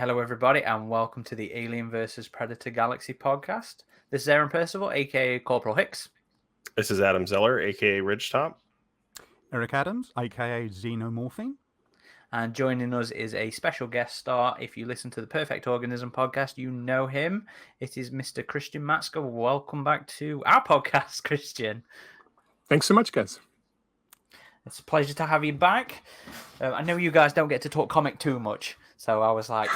Hello, everybody, and welcome to the Alien vs. Predator Galaxy podcast. This is Aaron Percival, aka Corporal Hicks. This is Adam Zeller, aka RidgeTop. Eric Adams, aka Xenomorphine. And joining us is a special guest star. If you listen to the Perfect Organism podcast, you know him. It is Mr. Christian Matsker. Welcome back to our podcast, Christian. Thanks so much, guys. It's a pleasure to have you back. I know you guys don't get to talk comic too much, so I was like,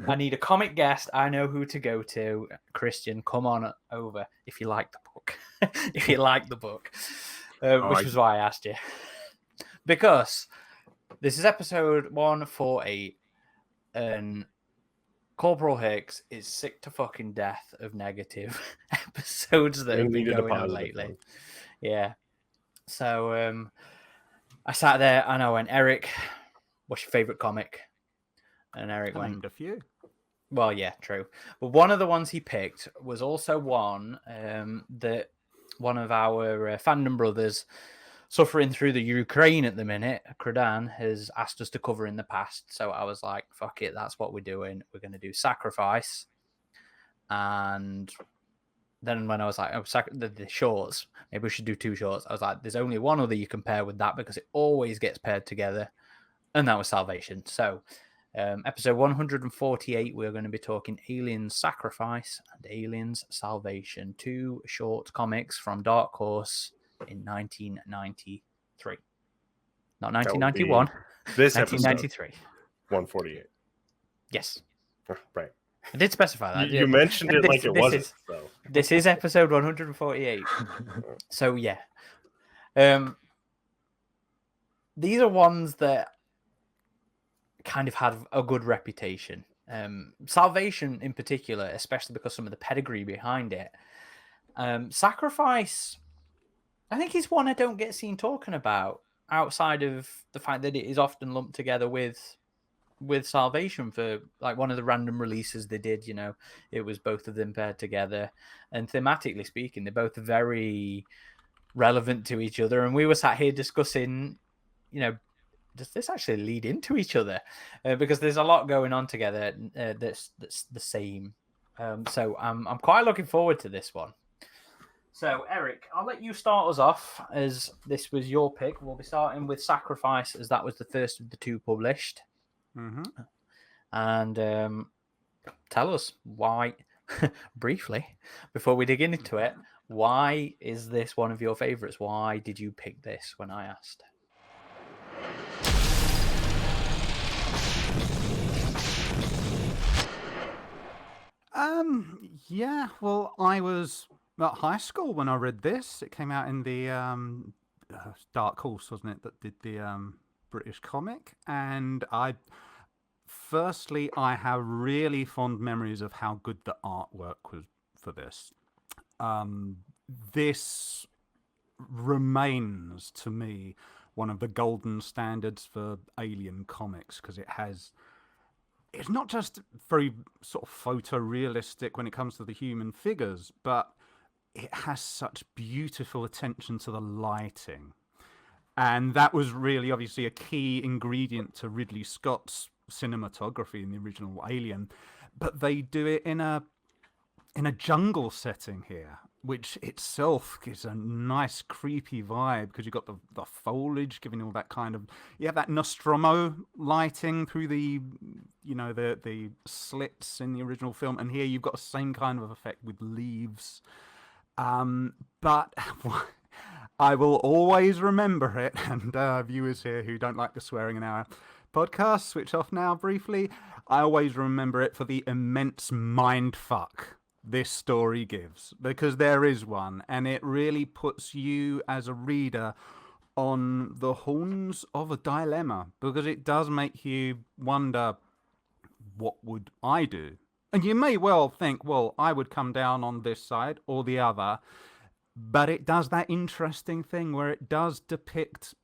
I need a comic guest. I know who to go to. Christian, come on over if you like the book. If you like the book, which was why I asked you. Because this is episode 148, and Corporal Hicks is sick to fucking death of negative episodes that have been going on lately. Yeah. So, I sat there and I went, Eric, what's your favorite comic? And Eric went, a few. Well, yeah, true. But one of the ones he picked was also one that one of our fandom brothers suffering through the Ukraine at the minute, Kradan, has asked us to cover in the past. So I was like, fuck it, that's what we're doing. We're going to do Sacrifice. And then when I was like, the shorts, maybe we should do two shorts. I was like, there's only one other you can pair with that because it always gets paired together. And that was Salvation. So episode 148, we're going to be talking Aliens Sacrifice and Aliens Salvation. Two short comics from Dark Horse in 1993. Not 1991. This 1993. 148. Yes. Right. I did specify that. You mentioned it like it wasn't. This is episode 148. So, yeah. These are ones that kind of had a good reputation. Salvation in particular, especially because some of the pedigree behind it. Sacrifice, I think, is one I don't get seen talking about outside of the fact that it is often lumped together with Salvation for like one of the random releases they did. You know, it was both of them paired together, and thematically speaking, they're both very relevant to each other. And we were sat here discussing, you know, does this actually lead into each other? Because there's a lot going on together that's the same. So I'm quite looking forward to this one. So, Eric, I'll let you start us off, as this was your pick. We'll be starting with Sacrifice, as that was the first of the two published. Mm-hmm. And tell us why, briefly, before we dig into it, why is this one of your favorites? Why did you pick this when I asked? Yeah, well, I was at high school when I read this. It came out in the Dark Horse, wasn't it, that did the British comic? And I have really fond memories of how good the artwork was for this. This remains, to me, one of the golden standards for Alien comics, because it's not just very sort of photorealistic when it comes to the human figures, but it has such beautiful attention to the lighting. And that was really obviously a key ingredient to Ridley Scott's cinematography in the original Alien. But they do it in a jungle setting here, which itself gives a nice creepy vibe, because you've got the foliage giving all that kind of, you have that Nostromo lighting through the slits in the original film, and here you've got the same kind of effect with leaves. But I will always remember it, and viewers here who don't like the swearing in our podcast, switch off now briefly. I always remember it for the immense mindfuck this story gives, because there is one, and it really puts you as a reader on the horns of a dilemma, because it does make you wonder, what would I do? And you may well think, well, I would come down on this side or the other, but it does that interesting thing where it does depict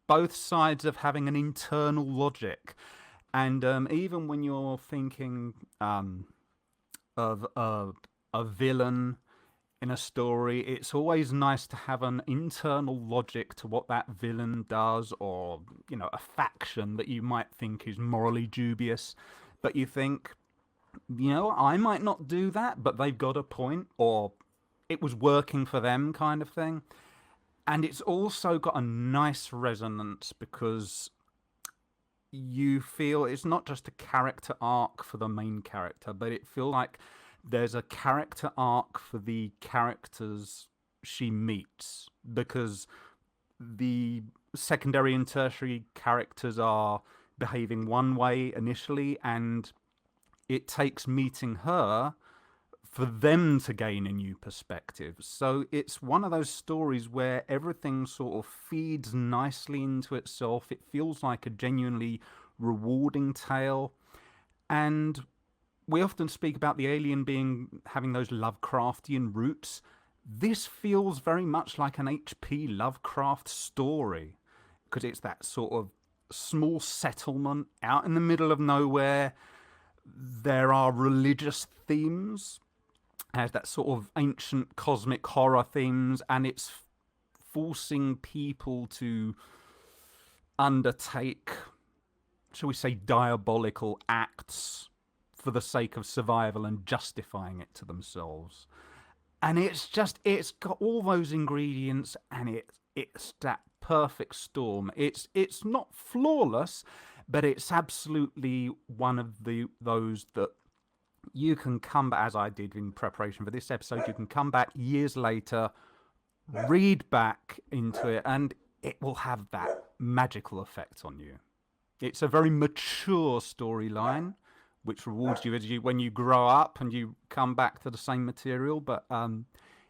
both sides of having an internal logic. And even when you're thinking of a villain in a story, it's always nice to have an internal logic to what that villain does, or, you know, a faction that you might think is morally dubious, but you think, I might not do that, but they've got a point, or it was working for them kind of thing. And it's also got a nice resonance because you feel it's not just a character arc for the main character, but it feels like there's a character arc for the characters she meets, because the secondary and tertiary characters are behaving one way initially, and it takes meeting her for them to gain a new perspective. So it's one of those stories where everything sort of feeds nicely into itself. It feels like a genuinely rewarding tale. And we often speak about the alien having those Lovecraftian roots. This feels very much like an H.P. Lovecraft story, because it's that sort of small settlement out in the middle of nowhere. There are religious themes, has that sort of ancient cosmic horror themes, and it's forcing people to undertake, shall we say, diabolical acts for the sake of survival and justifying it to themselves. And it's got all those ingredients, and it's that perfect storm. It's not flawless, but it's absolutely one of those that you can come back, as I did in preparation for this episode, you can come back years later, read back into it, and it will have that magical effect on you. It's a very mature storyline, which rewards you when you grow up and you come back to the same material. But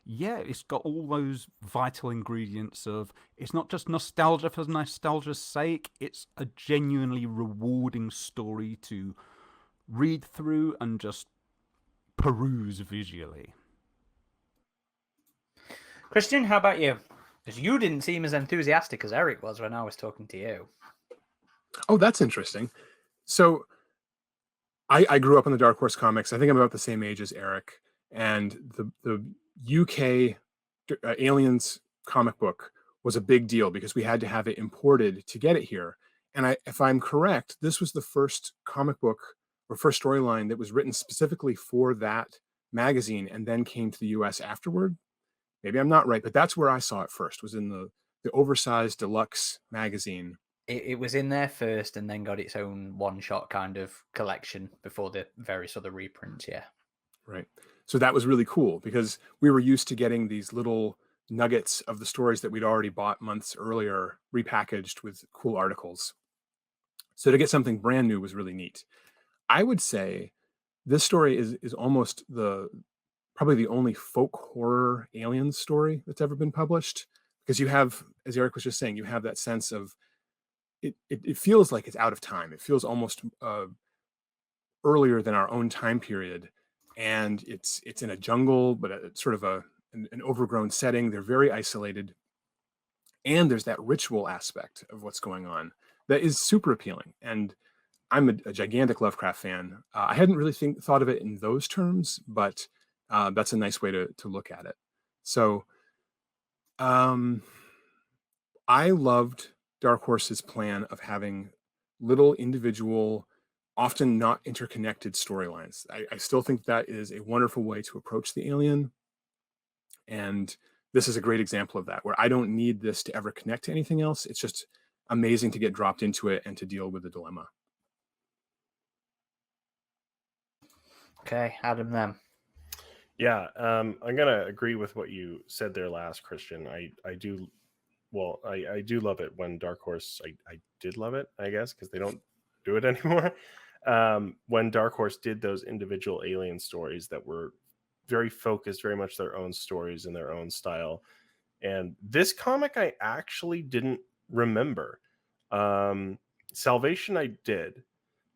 yeah, it's got all those vital ingredients of, it's not just nostalgia for nostalgia's sake, it's a genuinely rewarding story to read through and just peruse visually. Christian, how about you? Because you didn't seem as enthusiastic as Eric was when I was talking to you. Oh, that's interesting. So I grew up on the Dark Horse comics. I think I'm about the same age as Eric. And the UK Aliens comic book was a big deal because we had to have it imported to get it here. And if I'm correct, this was the first comic book or first storyline that was written specifically for that magazine and then came to the US afterward. Maybe I'm not right, but that's where I saw it first, was in the oversized deluxe magazine. It was in there first and then got its own one-shot kind of collection before the various other reprints, yeah. Right. So that was really cool because we were used to getting these little nuggets of the stories that we'd already bought months earlier, repackaged with cool articles. So to get something brand new was really neat. I would say this story is almost probably the only folk horror alien story that's ever been published, because you have, as Eric was just saying, you have that sense of it feels like it's out of time. It feels almost earlier than our own time period, and it's in a jungle, but it's sort of an overgrown setting. They're very isolated, and there's that ritual aspect of what's going on that is super appealing. And I'm a gigantic Lovecraft fan. I hadn't really thought of it in those terms, but that's a nice way to look at it. So I loved Dark Horse's plan of having little individual, often not interconnected storylines. I still think that is a wonderful way to approach the alien. And this is a great example of that, where I don't need this to ever connect to anything else. It's just amazing to get dropped into it and to deal with the dilemma. Okay, Adam, then. Yeah, I'm gonna agree with what you said there last, Christian. I do love it when Dark Horse. I did love it, I guess, because they don't do it anymore. When Dark Horse did those individual alien stories that were very focused, very much their own stories in their own style. And this comic I actually didn't remember. Salvation I did,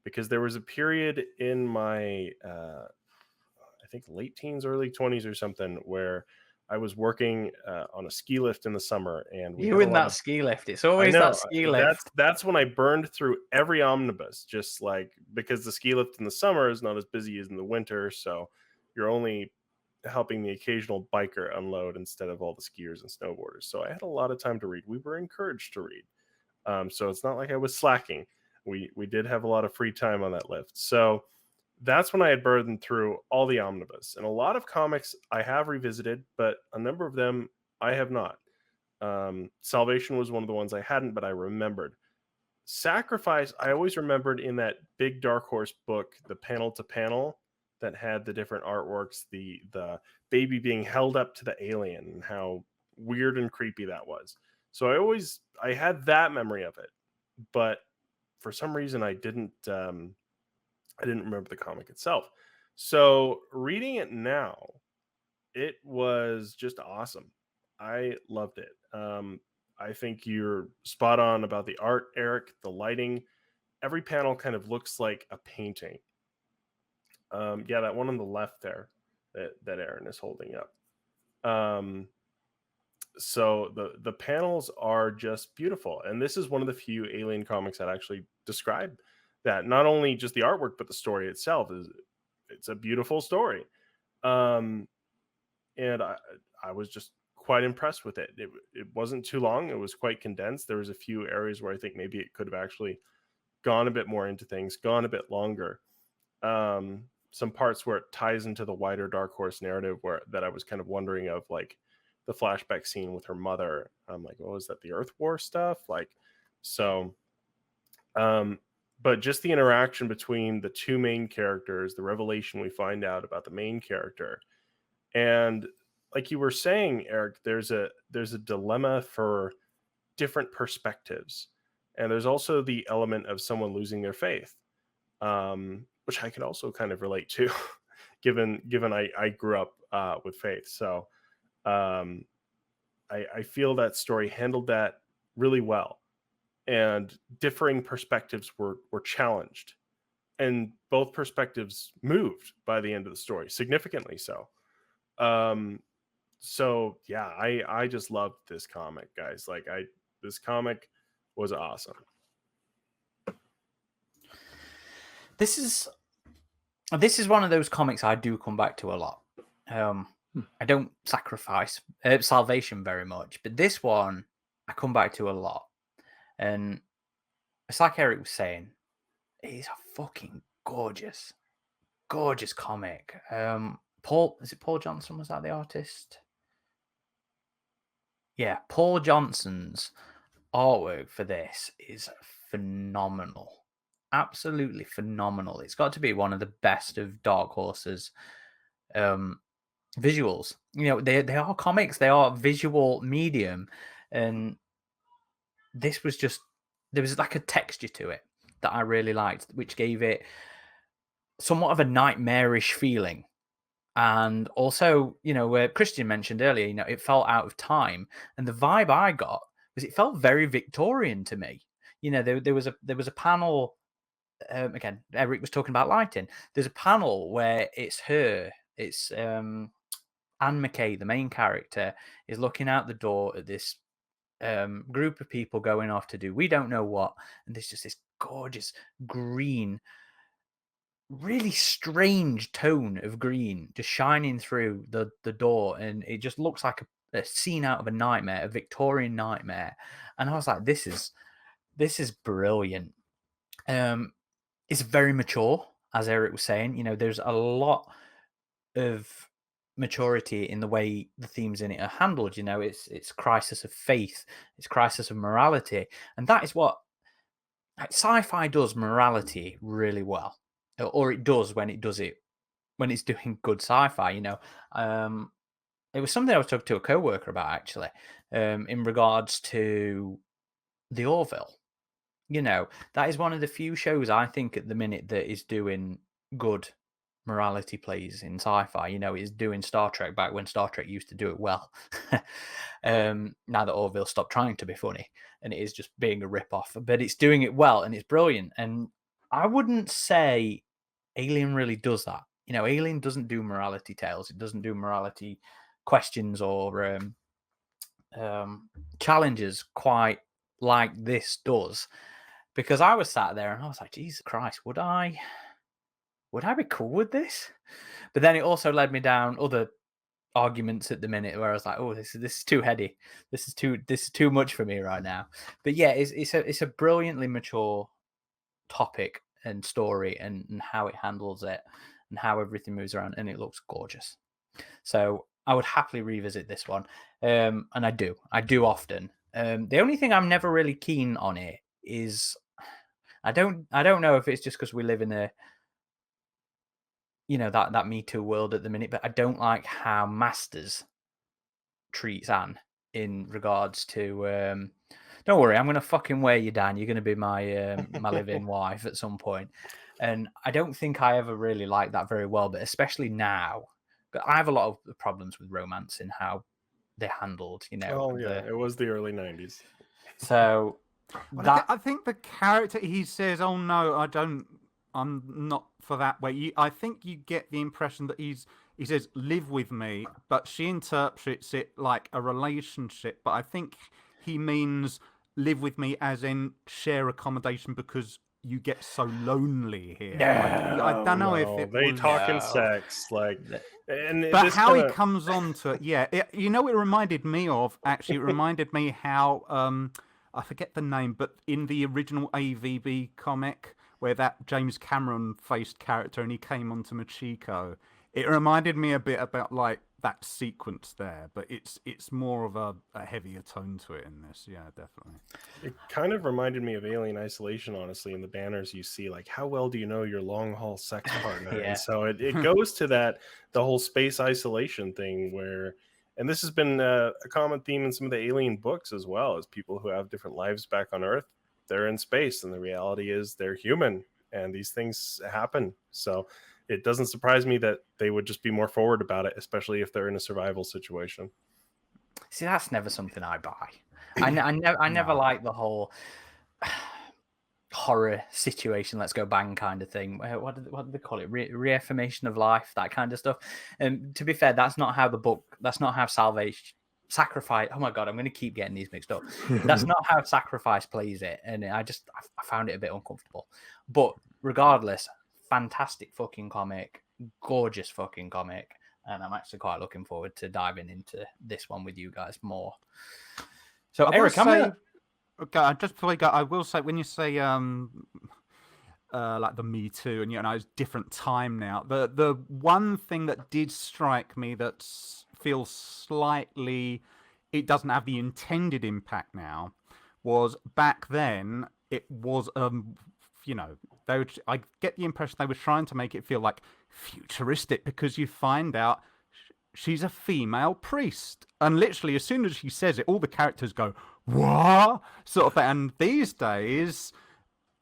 because there was a period in my I think late teens, early 20s or something, where I was working on a ski lift in the summer, and you in that ski lift. It's always that ski lift. That's when I burned through every omnibus, just like, because the ski lift in the summer is not as busy as in the winter, so you're only helping the occasional biker unload instead of all the skiers and snowboarders. So I had a lot of time to read. We were encouraged to read, so it's not like I was slacking. We did have a lot of free time on that lift. So that's when I had burned through all the omnibus. And a lot of comics I have revisited, but a number of them I have not. Salvation was one of the ones I hadn't, but I remembered. Sacrifice, I always remembered in that big Dark Horse book, the panel to panel that had the different artworks, the baby being held up to the alien, and how weird and creepy that was. So I had that memory of it, but for some reason I didn't remember the comic itself. So reading it now, it was just awesome. I loved it. I think you're spot on about the art, Eric, the lighting. Every panel kind of looks like a painting. Yeah, that one on the left there that Aaron is holding up. So the panels are just beautiful. And this is one of the few Alien comics that actually describe that. Not only just the artwork, but the story itself it's a beautiful story. And I was just quite impressed with it. It wasn't too long. It was quite condensed. There was a few areas where I think maybe it could have actually gone a bit more into things, gone a bit longer. Some parts where it ties into the wider Dark Horse narrative that I was kind of wondering of, like the flashback scene with her mother. I'm like, oh, is that the Earth War stuff? Like, so, but just the interaction between the two main characters, the revelation we find out about the main character, and like you were saying, Eric, there's a dilemma for different perspectives, and there's also the element of someone losing their faith, which I can also kind of relate to, given I grew up with faith. So I feel that story handled that really well, and differing perspectives were challenged, and both perspectives moved by the end of the story, significantly so. So yeah, I just loved this comic, guys. Like this comic was awesome. This is one of those comics I do come back to a lot. I don't sacrifice Salvation very much, but this one I come back to a lot. And it's like Eric was saying, it's a fucking gorgeous comic. Paul Johnson, was that the artist? Yeah, Paul Johnson's artwork for this is phenomenal. Absolutely phenomenal. It's got to be one of the best of Dark Horse's visuals. You know, they are comics, they are visual medium, and this was just, there was like a texture to it that I really liked, which gave it somewhat of a nightmarish feeling. And also, you know, where Christian mentioned earlier, you know, it felt out of time, and the vibe I got was it felt very Victorian to me. You know, there was a panel. Again, Eric was talking about lighting. There's a panel where it's Anne McKay, the main character, is looking out the door at this group of people going off to do we don't know what, and there's just this gorgeous green, really strange tone of green just shining through the door, and it just looks like a scene out of a nightmare, a Victorian nightmare. And I was like, this is brilliant. It's very mature, as Eric was saying. You know, there's a lot of maturity in the way the themes in it are handled. You know, it's crisis of faith, it's crisis of morality, and that is what sci-fi does morality really well, or it does when it's doing good sci-fi. You know, it was something I was talking to a co-worker about actually, in regards to the Orville. You know, that is one of the few shows I think at the minute that is doing good morality plays in sci-fi. You know, it's doing Star Trek back when Star Trek used to do it well. Now that Orville stopped trying to be funny, and it is just being a rip-off, but it's doing it well and it's brilliant. And I wouldn't say Alien really does that. You know, Alien doesn't do morality tales. It doesn't do morality questions or challenges quite like this does. Because I was sat there and I was like, Jesus Christ, would I be cool with this? But then it also led me down other arguments at the minute where I was like, oh, this is too heady. This is too much for me right now. But yeah, it's a brilliantly mature topic. and story and how it handles it and how everything moves around, and it looks gorgeous. So I would happily revisit this one, and I do often. The only thing I'm never really keen on it is I don't know if it's just because we live in a that Me Too world at the minute, but I don't like how Masters treats Anne in regards to don't worry, I'm gonna fucking wear you down. You're gonna be my my live-in wife at some point. And I don't think I ever really liked that very well, but especially now. But I have a lot of problems with romance and how they're handled, Oh yeah, it was the early 90s. So Well, I think the character, he says, "Oh no, I'm not for that way." I think you get the impression that he says, "Live with me," but she interprets it like a relationship. But I think he means live with me as in share accommodation because you get so lonely here. I don't know if it they was... talking sex, like, and but this how kinda... he comes on to it, yeah. It reminded me of, actually, it reminded me how, I forget the name, but in the original AVB comic, where that James Cameron faced character and he came onto Machiko, it reminded me a bit about like that sequence there, but it's more of a heavier tone to it in this. Yeah, definitely. It kind of reminded me of Alien Isolation, honestly, in the banners you see, like, how well do you know your long haul sex partner? Yeah. And so it goes to that, the whole space isolation thing where, and this has been a common theme in some of the Alien books as well, as people who have different lives back on Earth, they're in space, and the reality is they're human, and these things happen. So it doesn't surprise me that they would just be more forward about it, especially if they're in a survival situation. See, that's never something I buy. I never like the whole horror situation, let's go bang kind of thing. What do they call it? Reaffirmation of life, that kind of stuff. And to be fair, that's not how sacrifice. Oh my god, I'm going to keep getting these mixed up. That's not how Sacrifice plays it, and I found it a bit uncomfortable. But regardless, fantastic fucking comic, gorgeous fucking comic, and I'm actually quite looking forward to diving into this one with you guys more. So Eric, okay, just before we go, I will say, when you say like the Me Too, and it's different time now, the one thing that did strike me that feels slightly, it doesn't have the intended impact now, was back then it was I get the impression they were trying to make it feel like futuristic, because you find out she's a female priest, and literally as soon as she says it, all the characters go, "What?" sort of thing. And these days,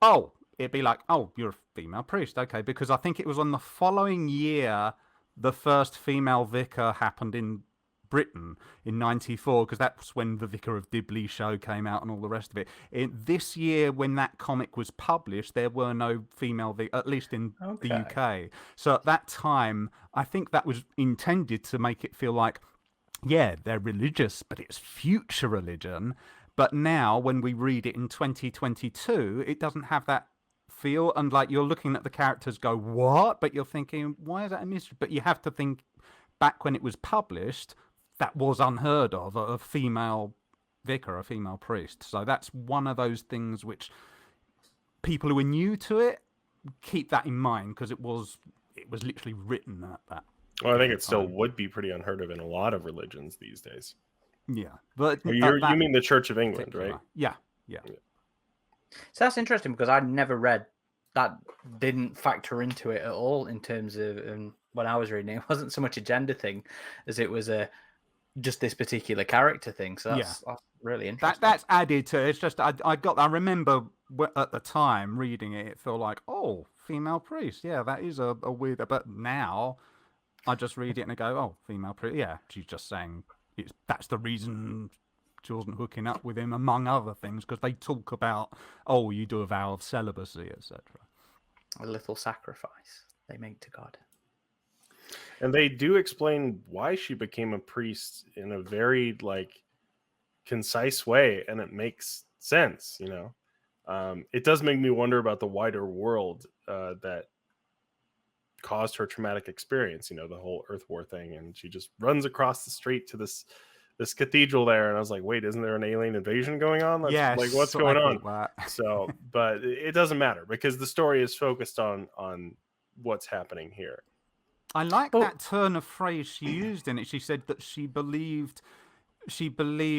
it'd be like, "Oh, you're a female priest, okay," because I think it was on the following year the first female vicar happened in Britain in '94, because that's when the Vicar of Dibley show came out and all the rest of it. This year, when that comic was published, there were no female at least in the UK. So at that time, I think that was intended to make it feel like, yeah, they're religious, but it's future religion. But now, when we read it in 2022, it doesn't have that feel. And like, you're looking at the characters go, "What?" But you're thinking, why is that a mystery? But you have to think, back when it was published, that was unheard of, a female vicar, a female priest. So that's one of those things which people who are new to it keep that in mind, because it was literally written at that. Well, I think it still would be pretty unheard of in a lot of religions these days. Yeah, but you mean the Church of England, right? Yeah. So that's interesting, because I never read that, didn't factor into it at all in terms of when I was reading it. It wasn't so much a gender thing as it was just this particular character thing. So that's really interesting. That's added to it. It's just I remember at the time reading it, it felt like, oh, female priest. Yeah, that is a weird. But now I just read it and I go, oh, female priest. Yeah, she's just saying that's the reason she wasn't hooking up with him, among other things, because they talk about, oh, you do a vow of celibacy, etc. A little sacrifice they make to God. And they do explain why she became a priest in a very concise way, and it makes sense. It does make me wonder about the wider world that caused her traumatic experience. The whole Earth War thing, and she just runs across the street to this this cathedral there, and I was like, wait, isn't there an alien invasion going on? That's Yes, like, what's I going on? thought that. So, but it doesn't matter because the story is focused on what's happening here. I like Well- that turn of phrase she used in it. She said that she believed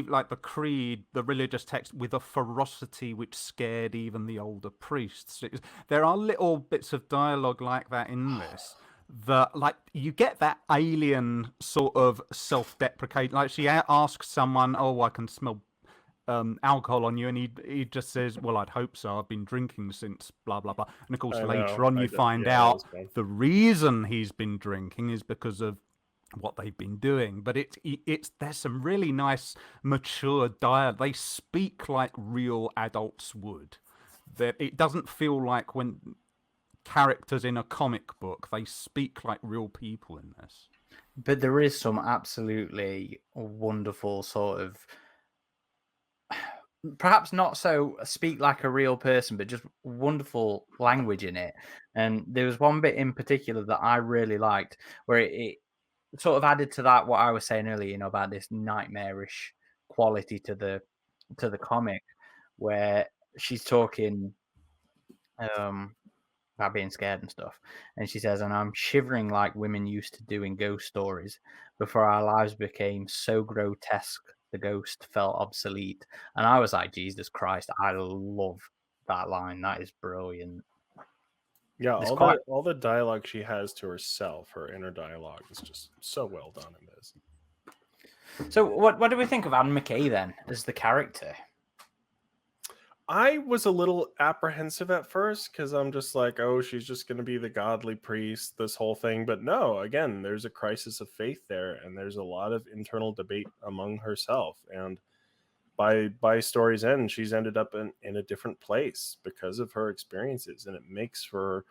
like the creed, the religious text, with a ferocity which scared even the older priests. There are little bits of dialogue like that in this that, like, you get that alien sort of self-deprecate. Like, she asks someone, "Oh, I can smell alcohol on you," and he just says, "Well, I'd hope so. I've been drinking since blah blah blah." And of course, I later know. on, you find Yeah, that out was fun. the reason he's been drinking is because of what they've been doing. But it's there's some really nice mature dialogue. They speak like real adults would. That it doesn't feel like when characters in a comic book, they speak like real people in this. But there is some absolutely wonderful sort of, perhaps not so speak like a real person, but just wonderful language in it. And there was one bit in particular that I really liked, where it sort of added to that what I was saying earlier, about this nightmarish quality to the comic, where she's talking about being scared and stuff, and she says, "And I'm shivering like women used to do in ghost stories before our lives became so grotesque the ghost felt obsolete." And I was like, Jesus Christ, I love that line. That is brilliant. Yeah, It's all the dialogue she has to herself, her inner dialogue, is just so well done in this. So what do we think of Anne McKay then as the character? I was a little apprehensive at first because I'm just like, oh, she's just going to be the godly priest, this whole thing. But no, again, there's a crisis of faith there, and there's a lot of internal debate among herself. And by story's end, she's ended up in a different place because of her experiences, and it makes for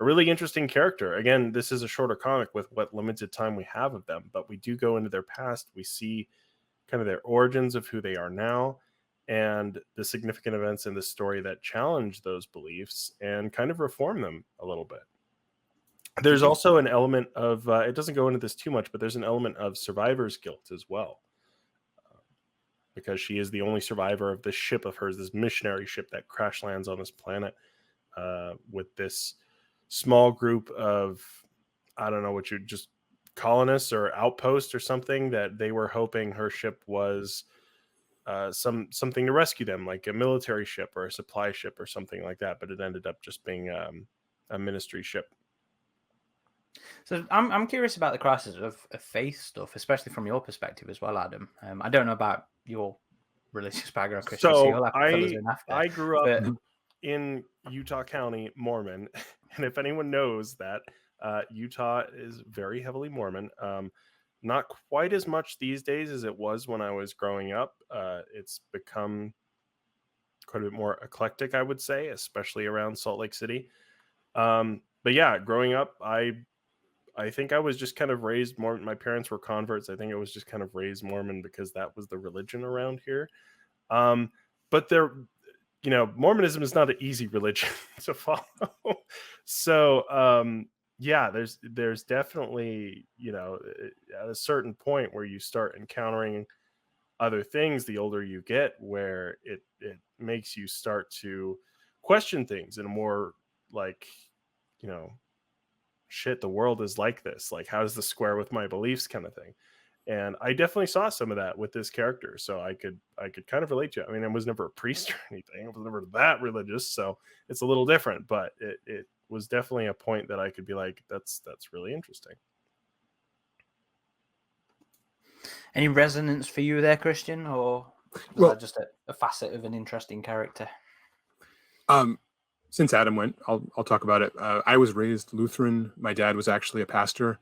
a really interesting character. Again, this is a shorter comic with what limited time we have of them, but we do go into their past. We see kind of their origins of who they are now, and the significant events in the story that challenge those beliefs and kind of reform them a little bit. There's also an element of, it doesn't go into this too much, but there's an element of survivor's guilt as well. Because she is the only survivor of this ship of hers, this missionary ship that crash lands on this planet with this small group of, I don't know what you just colonists or outposts or something, that they were hoping her ship was something to rescue them, like a military ship or a supply ship or something like that, but it ended up just being a ministry ship. So I'm curious about the crisis of faith stuff, especially from your perspective as well, Adam. I don't know about your religious background, Christian, so you'll have to fill us in after. I grew up But in Utah County, Mormon, and if anyone knows that, Utah is very heavily Mormon. Not quite as much these days as it was when I was growing up. It's become quite a bit more eclectic, I would say, especially around Salt Lake City. But yeah, growing up, I think I was just kind of raised Mormon. My parents were converts. I think I was just kind of raised Mormon because that was the religion around here. But Mormonism is not an easy religion to follow. So, yeah, there's definitely, at a certain point where you start encountering other things, the older you get, where it makes you start to question things in a more like, shit, the world is like this. Like, how does this square with my beliefs kind of thing? And I definitely saw some of that with this character. So I could kind of relate to it. I mean, I was never a priest or anything. I was never that religious. So it's a little different, but it was definitely a point that I could be like, that's really interesting. any resonance for you there, Christian, or was that just a facet of an interesting character? Since Adam went, I'll talk about it. I was raised Lutheran. My dad was actually a pastor,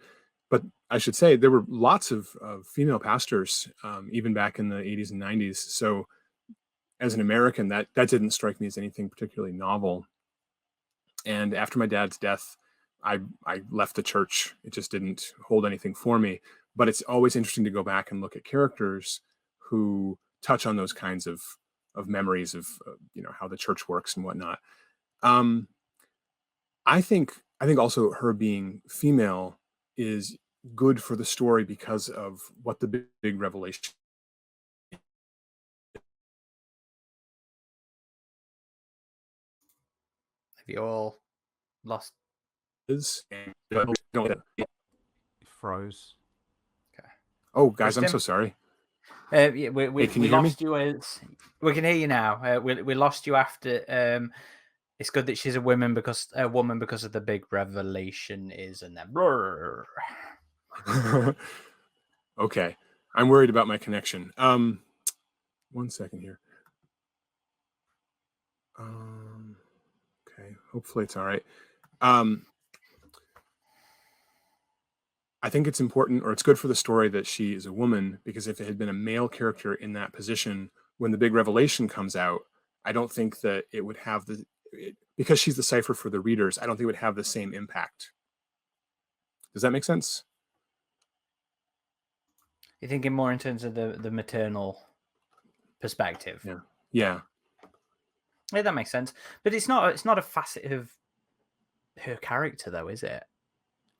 but I should say there were lots of female pastors even back in the 80s and 90s. So as an American, that didn't strike me as anything particularly novel. And after my dad's death, I left the church. It just didn't hold anything for me. But it's always interesting to go back and look at characters who touch on those kinds of memories of how the church works and whatnot. I think also her being female is good for the story because of what the big revelation Have you all lost? It froze. Oh, guys, I'm Christian? so sorry. Yeah, Hey, we can you hear me? lost you. We can hear you now. We lost you after. It's good that she's a woman because of the big revelation is, and then. Brrr. Okay, I'm worried about my connection. 1 second here. Okay, hopefully it's all right. I think it's important, or it's good for the story that she is a woman, because if it had been a male character in that position, when the big revelation comes out, I don't think that it would have because she's the cipher for the readers, I don't think it would have the same impact. Does that make sense? You're thinking more in terms of the maternal perspective. Yeah. Yeah, that makes sense. But it's not a facet of her character, though, is it?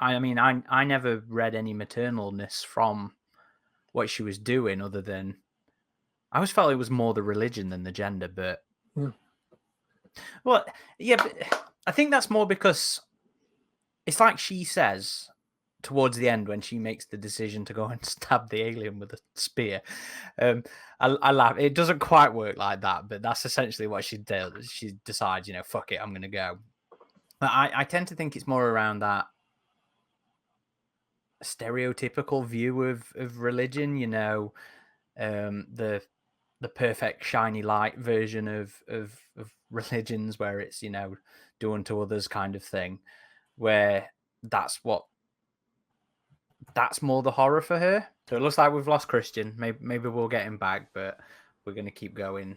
I mean, I never read any maternalness from what she was doing, other than I always felt it was more the religion than the gender. But well, yeah, but I think that's more because it's like she says towards the end when she makes the decision to go and stab the alien with a spear. I laugh. It doesn't quite work like that, but that's essentially what she does. She decides, fuck it, I'm going to go. But I tend to think it's more around that stereotypical view of religion, the perfect shiny light version of religions, where it's, do unto others kind of thing, where that's more the horror for her. So it looks like we've lost Christian. Maybe we'll get him back, but we're going to keep going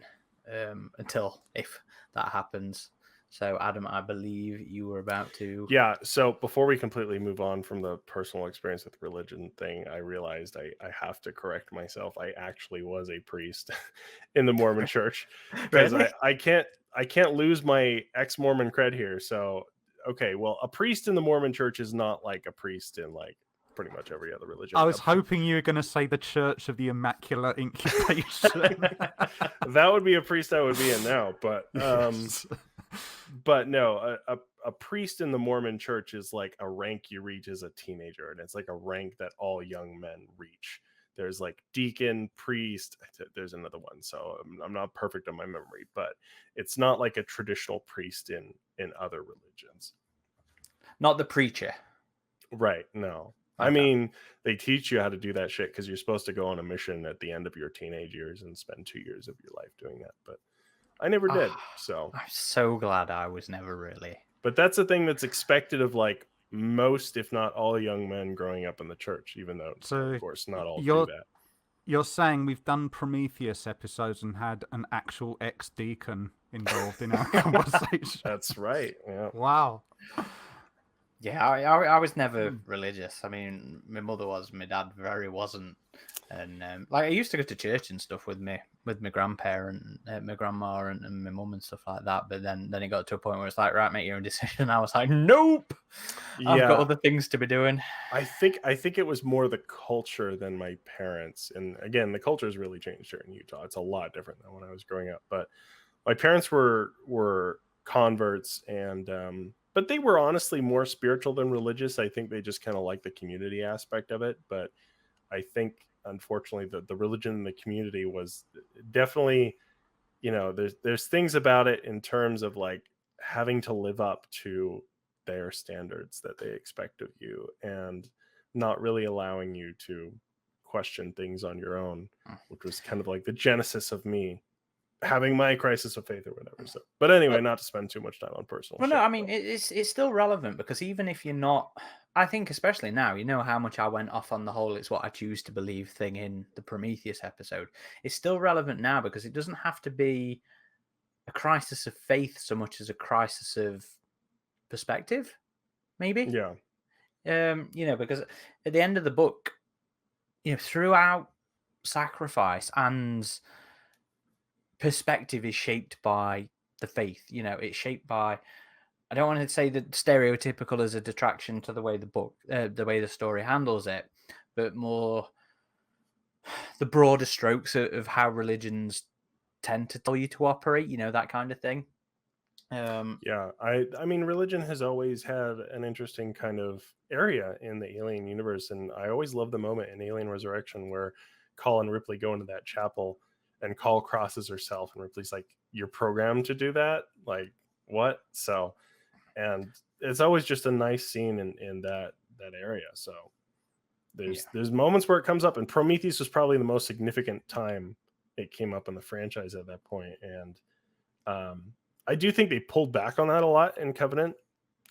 until if that happens. So Adam, I believe you were about to. Yeah. So before we completely move on from the personal experience with the religion thing, I realized I have to correct myself. I actually was a priest in the Mormon church, because Really? I can't lose my ex-Mormon cred here. So, okay, well, a priest in the Mormon church is not like a priest in like pretty much every other religion. I was hoping you were going to say the Church of the Immaculate Incubation. That would be a priest I would be in now, but Yes. but no, a priest in the Mormon church is like a rank you reach as a teenager, and it's like a rank that all young men reach. There's like deacon, priest, there's another one, so I'm not perfect on my memory, but it's not like a traditional priest in other religions. Not the preacher. Right, no. Okay. I mean, they teach you how to do that shit because you're supposed to go on a mission at the end of your teenage years and spend 2 years of your life doing that, but I never did. So I'm so glad I was never really. But that's the thing that's expected of like most, if not all, young men growing up in the church, even though, So of course, not all do that. You're saying we've done Prometheus episodes and had an actual ex-deacon involved in our conversation. That's right. Yeah. Wow. Yeah, I was never religious. I mean, my mother was, my dad very wasn't, and like I used to go to church and stuff with my grandparent, my grandma, and my mum and stuff like that. But then it got to a point where it's like, right, make your own decision. I was like, nope, I've got other things to be doing. I think it was more the culture than my parents, and again, the culture has really changed here in Utah. It's a lot different than when I was growing up. But my parents were converts, and but they were honestly more spiritual than religious. I think they just kind of like the community aspect of it. But I think, unfortunately, the religion in the community was definitely, there's things about it in terms of like having to live up to their standards that they expect of you, and not really allowing you to question things on your own, which was kind of like the genesis of me having my crisis of faith or whatever. So, but anyway, not to spend too much time on personal. Well, no, I mean it's still relevant, because even if you're not, I think especially now, how much I went off on the whole "it's what I choose to believe" thing in the Prometheus episode. It's still relevant now because it doesn't have to be a crisis of faith so much as a crisis of perspective, maybe. Yeah. Because at the end of the book, throughout sacrifice and perspective is shaped by the faith. It's shaped by, I don't want to say that stereotypical as a detraction to the way the way the story handles it, but more the broader strokes of how religions tend to tell you to operate, that kind of thing. Yeah, I mean, religion has always had an interesting kind of area in the Alien universe, and I always love the moment in Alien Resurrection where Call and Ripley go into that chapel, and Call crosses herself, and Ripley's like, "You're programmed to do that? Like, what?" So, and it's always just a nice scene in that area. So there's moments where it comes up, and Prometheus was probably the most significant time it came up in the franchise at that point, and I do think they pulled back on that a lot in Covenant.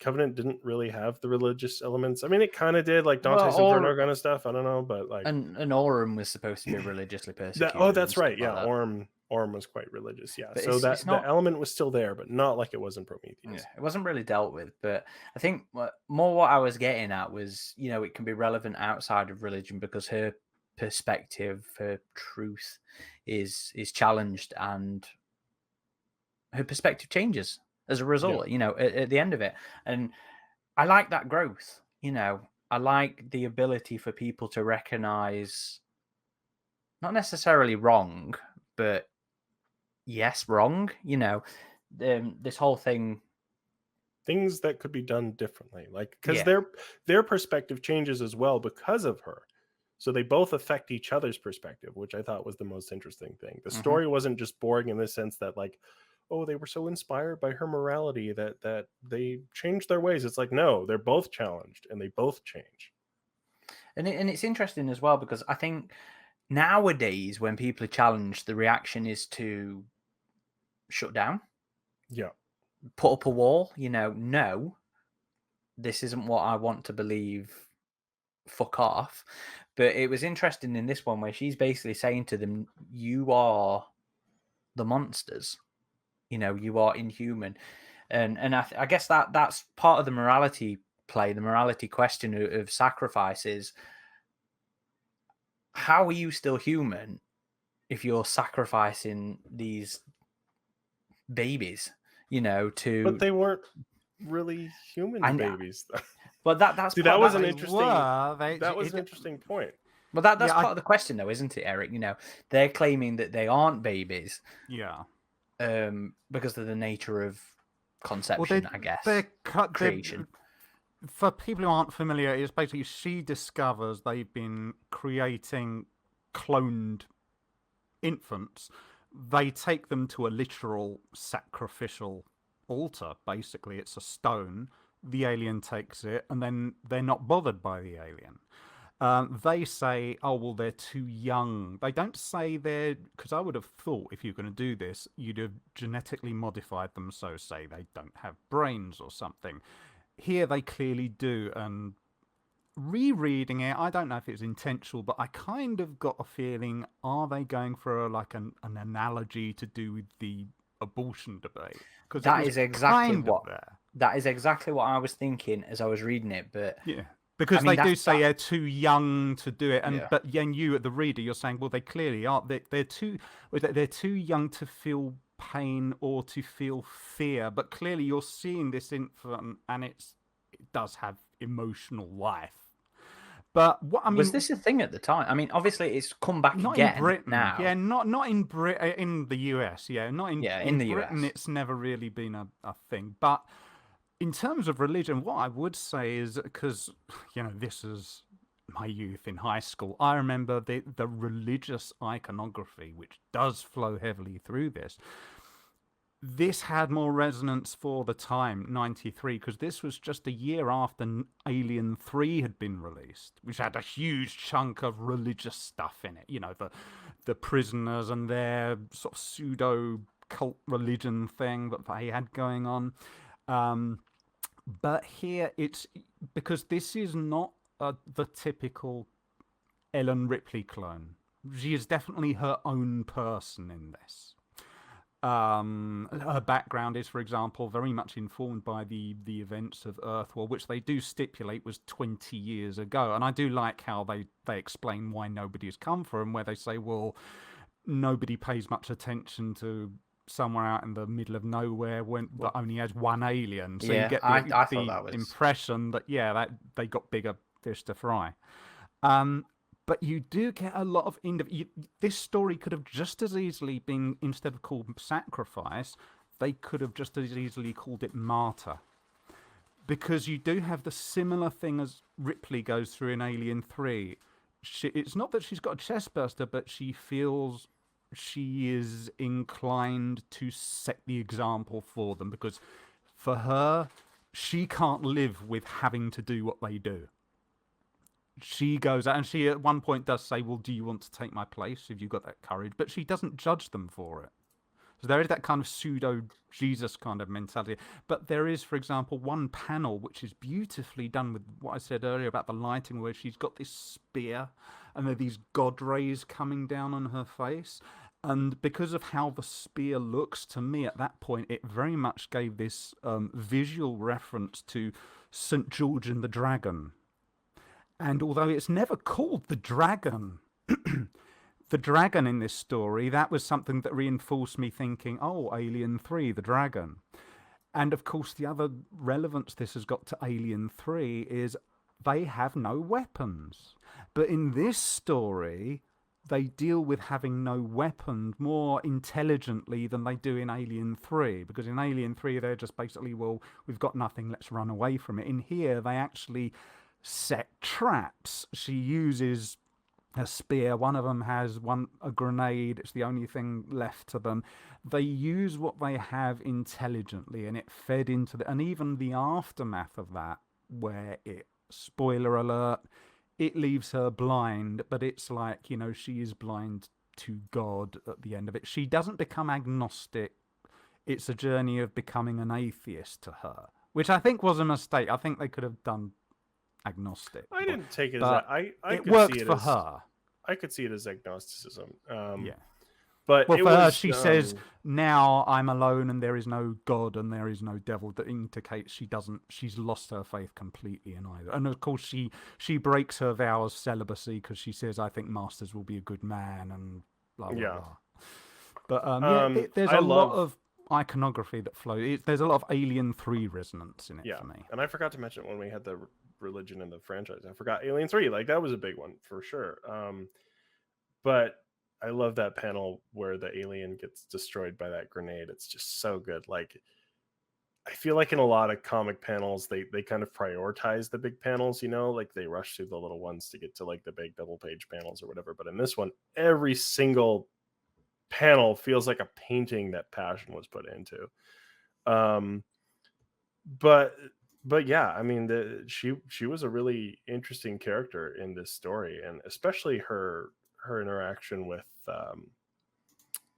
Covenant didn't really have the religious elements. I mean, it kind of did, like Dante's Inferno kind of stuff. I don't know, but like, and Aurum was supposed to be religiously persecuted. oh, that's right. Like Yeah, that. Aurum was quite religious. Yeah, But so that it's not, the element was still there, but not like it was in Prometheus. Yeah, it wasn't really dealt with. But I think more what I was getting at was, it can be relevant outside of religion because her perspective, her truth is challenged, and her perspective changes as a result, at the end of it. And I like that growth, I like the ability for people to recognize not necessarily wrong, but yes, wrong, this whole thing. Things that could be done differently, like, because Yeah. their perspective changes as well because of her. So they both affect each other's perspective, which I thought was the most interesting thing. The story wasn't just boring in the sense that, like, oh, they were so inspired by her morality that they changed their ways. It's like, no, they're both challenged and they both change. And it's interesting as well because I think nowadays when people are challenged, the reaction is to shut down. Yeah. Put up a wall, no, this isn't what I want to believe. Fuck off. But it was interesting in this one where she's basically saying to them, you are the monsters. You are inhuman. And I guess that's part of the morality play, the morality question of sacrifice is, how are you still human if you're sacrificing these babies, to... But they weren't really human babies. Well, that's See, that was an interesting point. Well, that's part of the question, though, isn't it, Eric? They're claiming that they aren't babies. Yeah. Because of the nature of conception, I guess. Creation. For people who aren't familiar, it's basically she discovers they've been creating cloned infants. They take them to a literal sacrificial altar. Basically, it's a stone. The alien takes it, and then they're not bothered by the alien. They say, oh, well, they're too young. They don't say they're... Because I would have thought if you're going to do this, you'd have genetically modified them, so say they don't have brains or something. Here they clearly do, and rereading it, I don't know if it's intentional, but I kind of got a feeling, are they going for an analogy to do with the abortion debate? Because that is exactly what I was thinking as I was reading it, but... Yeah. Because they do say they're too young to do it, but then you, the reader, you're saying, well, they clearly are. They're too young to feel pain or to feel fear. But clearly, you're seeing this infant, and it does have emotional life. But was this a thing at the time? I mean, obviously, it's come back not again in Britain now. Yeah, not in Britain. In the US, not in in the Britain. US. It's never really been a thing, but. In terms of religion, what I would say is, because, this is my youth in high school, I remember the religious iconography, which does flow heavily through this. This had more resonance for the time, 93, because this was just a year after Alien 3 had been released, which had a huge chunk of religious stuff in it. The prisoners and their sort of pseudo-cult religion thing that they had going on. But here it's because this is not the typical Ellen Ripley clone. She is definitely her own person in this. Her background is, for example, very much informed by the events of Earthwar, which they do stipulate was 20 years ago. And I do like how they explain why nobody has come for them, where they say, well, nobody pays much attention to somewhere out in the middle of nowhere that only has one alien. So you get the impression that, that they got bigger fish to fry. But you do get a lot of... this story could have just as easily been, instead of called Sacrifice, they could have just as easily called it Martyr. Because you do have the similar thing as Ripley goes through in Alien 3. It's not that she's got a chest burster, but she feels she is inclined to set the example for them. Because for her, she can't live with having to do what they do. She goes out, and she at one point does say, well, do you want to take my place if you've got that courage? But she doesn't judge them for it. So there is that kind of pseudo-Jesus kind of mentality. But there is, for example, one panel which is beautifully done with what I said earlier about the lighting, where she's got this spear and there are these god rays coming down on her face. And because of how the spear looks, to me at that point, it very much gave this visual reference to St. George and the Dragon. And although it's never called the Dragon, the dragon in this story, that was something that reinforced me thinking, oh, Alien 3, the dragon. And of course, the other relevance this has got to Alien 3 is they have no weapons. But in this story, they deal with having no weapon more intelligently than they do in Alien 3. Because in Alien 3, they're just basically, well, we've got nothing, let's run away from it. In here, they actually set traps. She uses a spear. One of them has a grenade. It's the only thing left to them. They use what they have intelligently, and it fed into and even the aftermath of that, where it, spoiler alert, it leaves her blind, but it's like, you know, she is blind to God at the end of it. She doesn't become agnostic. It's a journey of becoming an atheist to her, which I think was a mistake. I think they could have done agnostic. I didn't take it as that. It worked for her. I could see it as agnosticism. Yeah. But well, for her, she says, now I'm alone and there is no God and there is no devil. That indicates she's lost her faith completely in either. And of course, she breaks her vow of celibacy because she says, I think Masters will be a good man and blah, blah, blah. But there's a lot of iconography that flows. There's a lot of Alien 3 resonance in it for me. And I forgot to mention when we had the religion in the franchise, I forgot Alien 3. Like, that was a big one for sure. But I love that panel where the alien gets destroyed by that grenade. It's just so good. Like, I feel like in a lot of comic panels, they kind of prioritize the big panels, you know, like they rush through the little ones to get to like the big double page panels or whatever. But in this one, every single panel feels like a painting that passion was put into. But yeah, I mean, she was a really interesting character in this story, and especially her interaction with what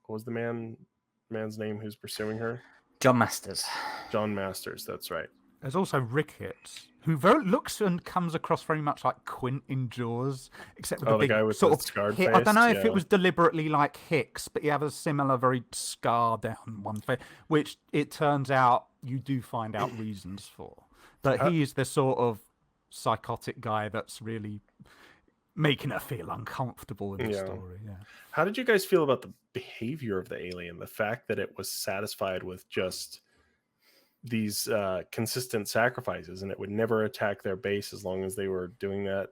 was the man's name who's pursuing her? John Masters. John Masters, that's right. There's also Ricketts, who looks and comes across very much like Quint in Jaws, except with the guy with sort the of scarred face. face. I don't know if it was deliberately like Hicks, but he has a similar, very scar down one face, which it turns out you do find out reasons for. But he is the sort of psychotic guy that's really making her feel uncomfortable in the story. Yeah. How did you guys feel about the behavior of the alien? The fact that it was satisfied with just these consistent sacrifices, and it would never attack their base as long as they were doing that,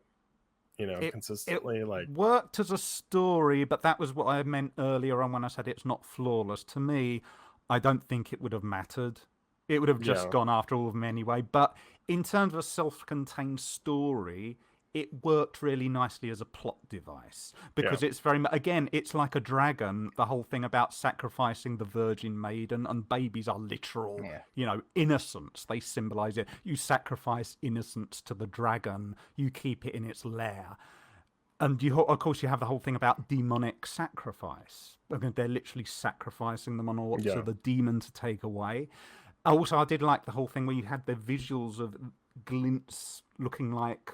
you know, consistently. It worked as a story, but that was what I meant earlier on when I said it's not flawless. To me, I don't think it would have mattered. It would have just gone after all of them anyway. But in terms of a self-contained story, it worked really nicely as a plot device because it's very much, again, it's like a dragon. The whole thing about sacrificing the virgin maiden, and babies are literal, you know, innocence. They symbolize it. You sacrifice innocence to the dragon. You keep it in its lair. And of course, you have the whole thing about demonic sacrifice. They're literally sacrificing them on altar, the demon to take away. Also, I did like the whole thing where you had the visuals of glints looking like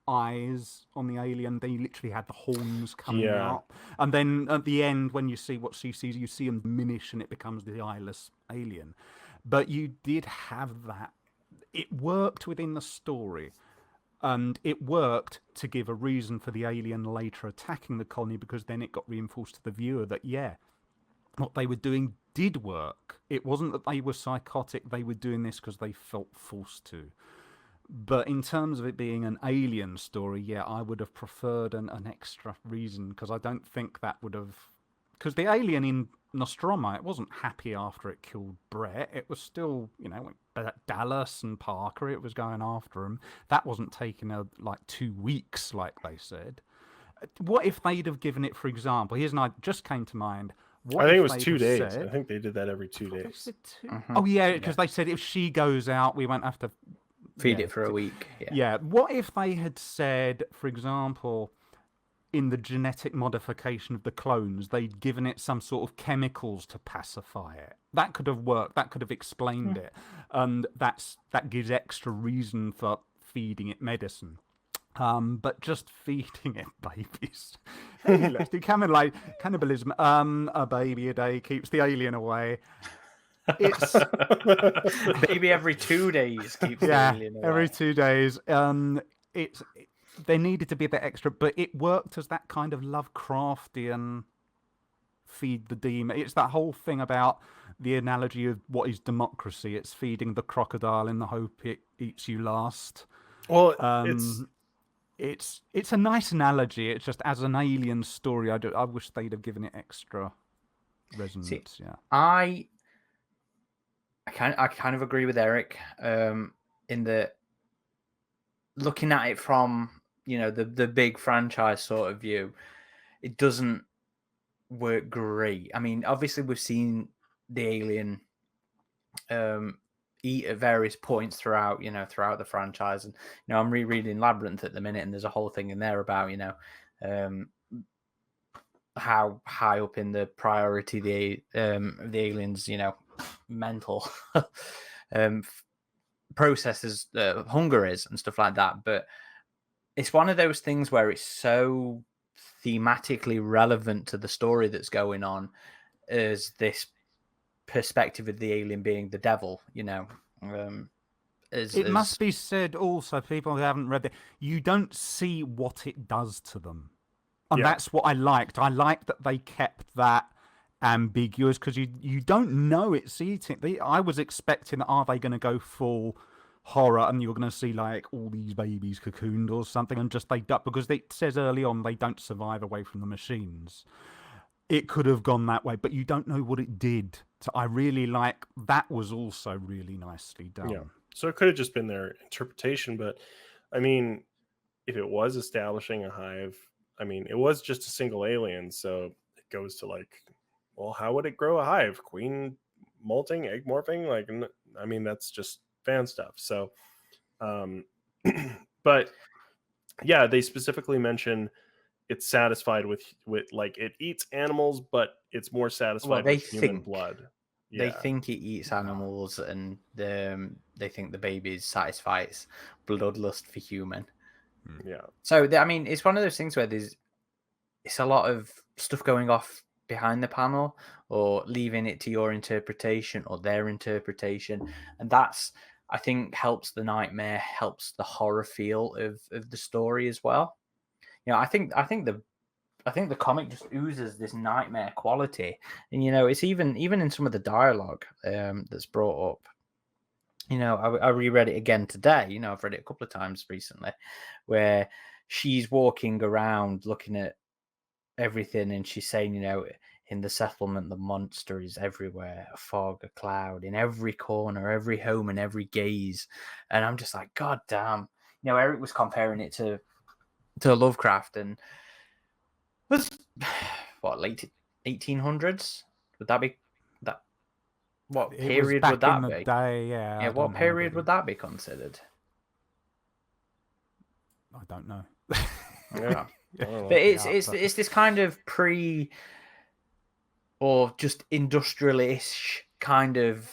eyes on the alien. They literally had the horns coming out. And then at the end, when you see what she sees, you see them diminish and it becomes the eyeless alien. But you did have that. It worked within the story. And it worked to give a reason for the alien later attacking the colony, because then it got reinforced to the viewer that, what they were doing did work. It wasn't that they were psychotic. They were doing this because they felt forced to. But in terms of it being an alien story, I would have preferred an extra reason, because I don't think that would have... Because the alien in Nostromo, it wasn't happy after it killed Brett. It was still, Dallas and Parker. It was going after him. That wasn't taking 2 weeks, like they said. What if they'd have given it, for example? Here's an idea just came to mind. What I think if it was they'd 2 have days. said- I think they did that every 2 I thought they days. said two. Mhm. Oh yeah, because they said if she goes out, we won't have to Feed it for a week. Yeah. Yeah. What if they had said, for example, in the genetic modification of the clones, they'd given it some sort of chemicals to pacify it? That could have worked. That could have explained it. And that gives extra reason for feeding it medicine. But just feeding it babies. Hey, let's do cannibalism. A baby a day keeps the alien away. It's Maybe every 2 days keeps the alien away. every 2 days. There needed to be a bit extra, but it worked as that kind of Lovecraftian feed the demon. It's that whole thing about the analogy of what is democracy. It's feeding the crocodile in the hope it eats you last. Well, It's a nice analogy. It's just as an alien story, I wish they'd have given it extra resonance. See, I kind of agree with Eric in that looking at it from the big franchise sort of view, it doesn't work great. I mean, obviously we've seen the alien eat at various points throughout the franchise, and I'm rereading Labyrinth at the minute, and there's a whole thing in there about how high up in the priority the aliens mental processes hunger is and stuff like that. But it's one of those things where it's so thematically relevant to the story that's going on as this perspective of the alien being the devil, It must be said also, people who haven't read it, you don't see what it does to them. And that's what I liked. I liked that they kept that ambiguous, because you don't know it's eating. I was expecting, are they going to go full horror and you're going to see all these babies cocooned or something, and just they duck, because it says early on they don't survive away from the machines. It could have gone that way, but you don't know what it did. So I really like that. Was also really nicely done. Yeah. So it could have just been their interpretation, but I mean, if it was establishing a hive, I mean, it was just a single alien, so it goes to well, how would it grow a hive? Queen molting, egg morphing? I mean, that's just fan stuff. So, but yeah, they specifically mention it's satisfied with it eats animals, but it's more satisfied with human blood. Yeah. They think it eats animals, and they think the babies satisfy its bloodlust for human. Yeah. So I mean, it's one of those things where it's a lot of stuff going off behind the panel, or leaving it to your interpretation or their interpretation, and that's, I think, helps the nightmare, helps the horror feel of the story as well. I think the comic just oozes this nightmare quality, and it's even in some of the dialogue that's brought up. I reread it again today. I've read it a couple of times recently, where she's walking around looking at everything, and she's saying, in the settlement, the monster is everywhere, a fog, a cloud, in every corner, every home, and every gaze. And I'm just like, God damn. Eric was comparing it to Lovecraft, and was what, late 1800s? Would that be that? What period would that be? Yeah. What period would that be considered? I don't know. Yeah. But it's this kind of pre or just industrial-ish kind of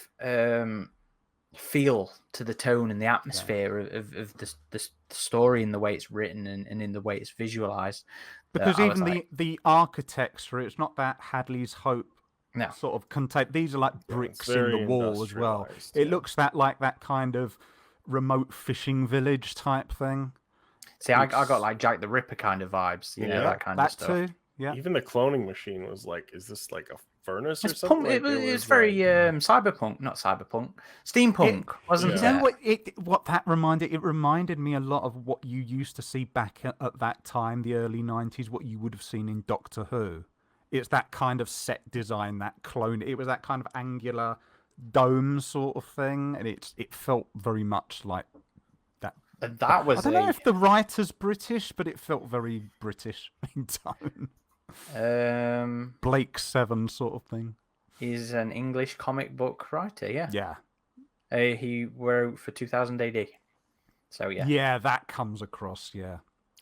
feel to the tone and the atmosphere of the story, and the way it's written, and in the way it's visualized. Because even the architecture, it's not that Hadley's Hope No. sort of contain. These are like bricks in the wall as well. industrialized, It looks like that kind of remote fishing village type thing. See, I got like Jack the Ripper kind of vibes, that kind of stuff. That too, yeah. Even the cloning machine was like, is this like a furnace or It's something? punk, it was very cyberpunk, not cyberpunk, steampunk, wasn't it? You know what that reminded? It reminded me a lot of what you used to see back at that time, the early 90s, what you would have seen in Doctor Who. It's that kind of set design, that clone. It was that kind of angular dome sort of thing, and it felt very much like that. And that I was don't know if the writer's British, but it felt very British in tone. Blake Seven sort of thing. He's an English comic book writer. Yeah. Yeah. He wrote for 2000 AD. So yeah. Yeah, that comes across. Yeah.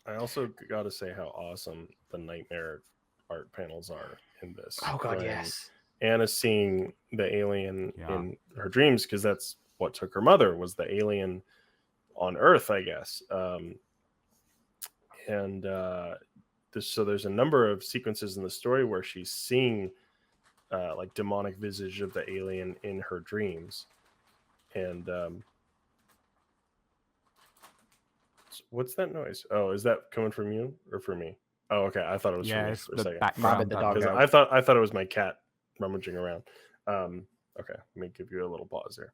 I also got to say how awesome the nightmare art panels are in this. Oh god, When yes. Anna's seeing the alien Yeah. in her dreams, because that's what took her mother, was the alien on Earth, I guess. So there's a number of sequences in the story where she's seeing like demonic visage of the alien in her dreams. And what's that noise? Oh, is that coming from you or from me? Oh, okay. I thought it was from me it's for a the second. background. the dog. Because I thought it was my cat rummaging around. Okay, let me give you a little pause there.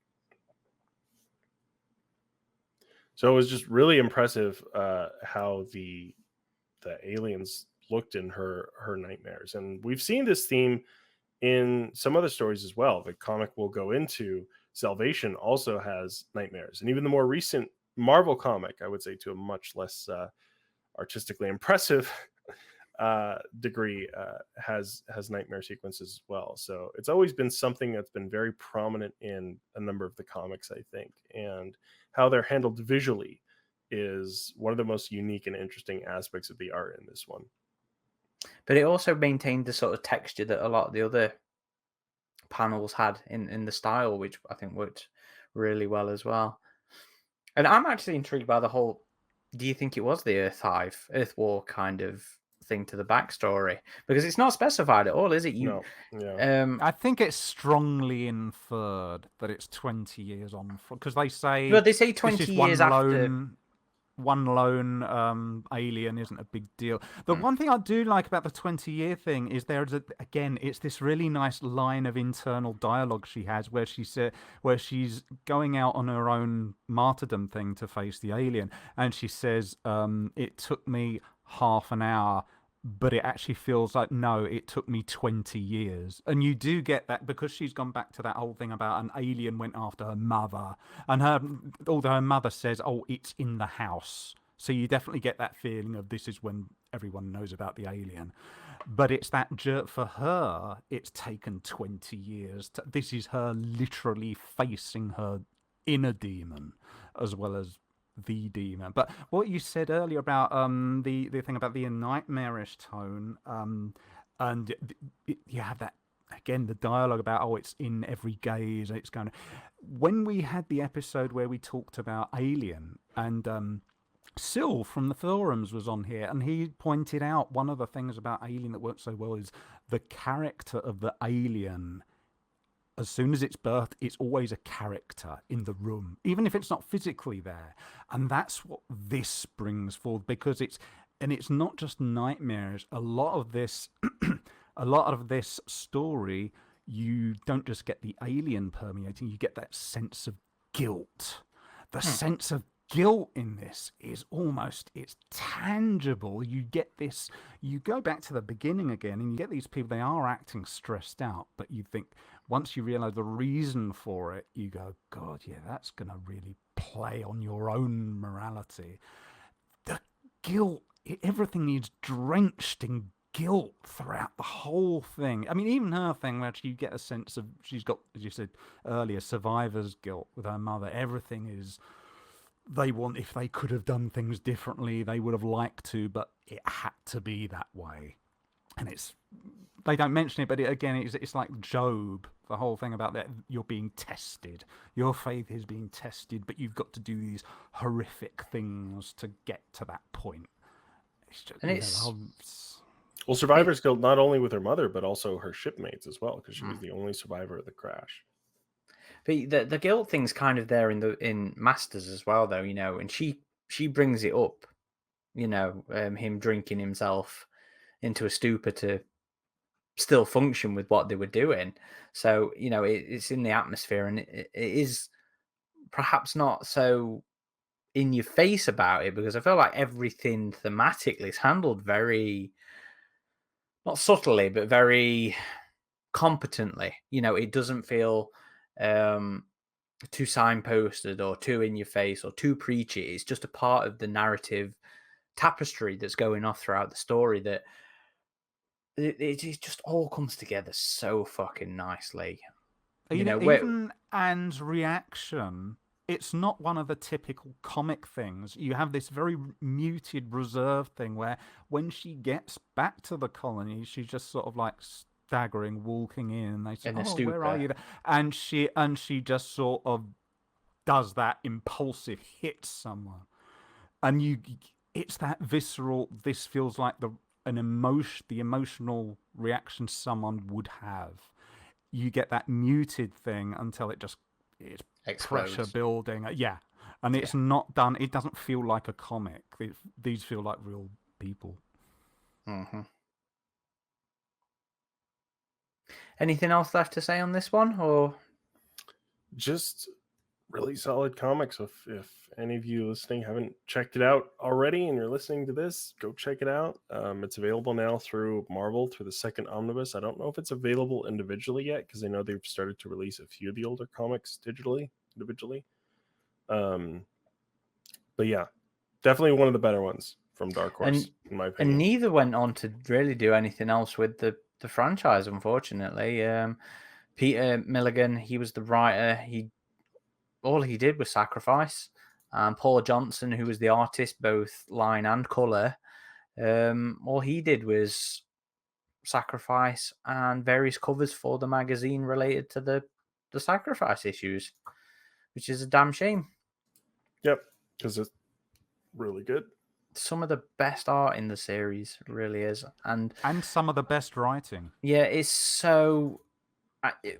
So it was just really impressive how the aliens looked in her nightmares, and we've seen this theme in some other stories as well. The comic we'll go into, Salvation, also has nightmares, and even the more recent Marvel comic, I would say, to a much less artistically impressive degree, has nightmare sequences as well. So it's always been something that's been very prominent in a number of the comics, I think, and how they're handled visually is one of the most unique and interesting aspects of the art in this one. But it also maintained the sort of texture that a lot of the other panels had in the style, which I think worked really well as well. And I'm actually intrigued by the whole, do you think it was the Earth War kind of thing to the backstory? Because it's not specified at all, is it? No, yeah. I think it's strongly inferred that it's 20 years on, because they say, Well, they say this 20 is years after. one lone alien isn't a big deal. The one thing I do like about the 20-year thing is again, it's this really nice line of internal dialogue she has where she's going out on her own martyrdom thing to face the alien, and she says, it took me half an hour, but it actually feels like, no, it took me 20 years. And you do get that because she's gone back to that whole thing about an alien went after her mother, and although her mother says, oh, it's in the house. So you definitely get that feeling of this is when everyone knows about the alien. But it's that for her, it's taken 20 years. This is her literally facing her inner demon as well as the demon. But what you said earlier about the thing about the nightmarish tone, and you have that again, the dialogue about, oh, it's in every gaze, it's going to... When we had the episode where we talked about Alien, and Syl from the forums was on here, and he pointed out one of the things about Alien that works so well is the character of the alien. As soon as it's birthed, it's always a character in the room, even if it's not physically there. And that's what this brings forward, because it's not just nightmares. A lot of this story, you don't just get the alien permeating, you get that sense of guilt. The sense of guilt in this is it's tangible. You get this, you go back to the beginning again, and you get these people, they are acting stressed out, but you think, once you realize the reason for it, you go, God, yeah, that's going to really play on your own morality. The guilt, everything is drenched in guilt throughout the whole thing. I mean, even her thing, where you get a sense of, she's got, as you said earlier, survivor's guilt with her mother. Everything is, if they could have done things differently, they would have liked to, but it had to be that way. And they don't mention it, but it's like Job, the whole thing about that you're being tested. Your faith is being tested, but you've got to do these horrific things to get to that point. Well, survivor's guilt not only with her mother, but also her shipmates as well, because she was the only survivor of the crash. But the guilt thing's kind of there in Masters as well, though, and she brings it up, him drinking himself into a stupor to still function with what they were doing. So, it's in the atmosphere, and it is perhaps not so in your face about it, because I feel like everything thematically is handled very not subtly, but very competently. It doesn't feel too signposted or too in your face or too preachy. It's just a part of the narrative tapestry that's going off throughout the story that it just all comes together so fucking nicely. Even Anne's reaction, it's not one of the typical comic things. You have this very muted, reserved thing where when she gets back to the colony, she's just sort of like staggering, walking in, and they say, "Oh, where are you?" And she just sort of does that impulsive hit someone, and it's that visceral. This feels like the emotional reaction someone would have. You get that muted thing until it's Explodes. pressure building. And it's not done. It doesn't feel like a comic. These feel like real people. Mm-hmm. Anything else left to say on this one, or just really solid comics? If any of you listening haven't checked it out already and you're listening to this, go check it out. It's available now through Marvel, through the second omnibus. I don't know if it's available individually yet, because I know they've started to release a few of the older comics individually. But yeah, definitely one of the better ones from Dark Horse, in my opinion. And neither went on to really do anything else with the franchise, unfortunately. Peter Milligan, he was the writer. All he did was Sacrifice. And Paul Johnson, who was the artist, both line and color, all he did was Sacrifice and various covers for the magazine related to the Sacrifice issues, which is a damn shame. Yep, because it's really good. Some of the best art in the series, really is, and some of the best writing. Yeah, it's so.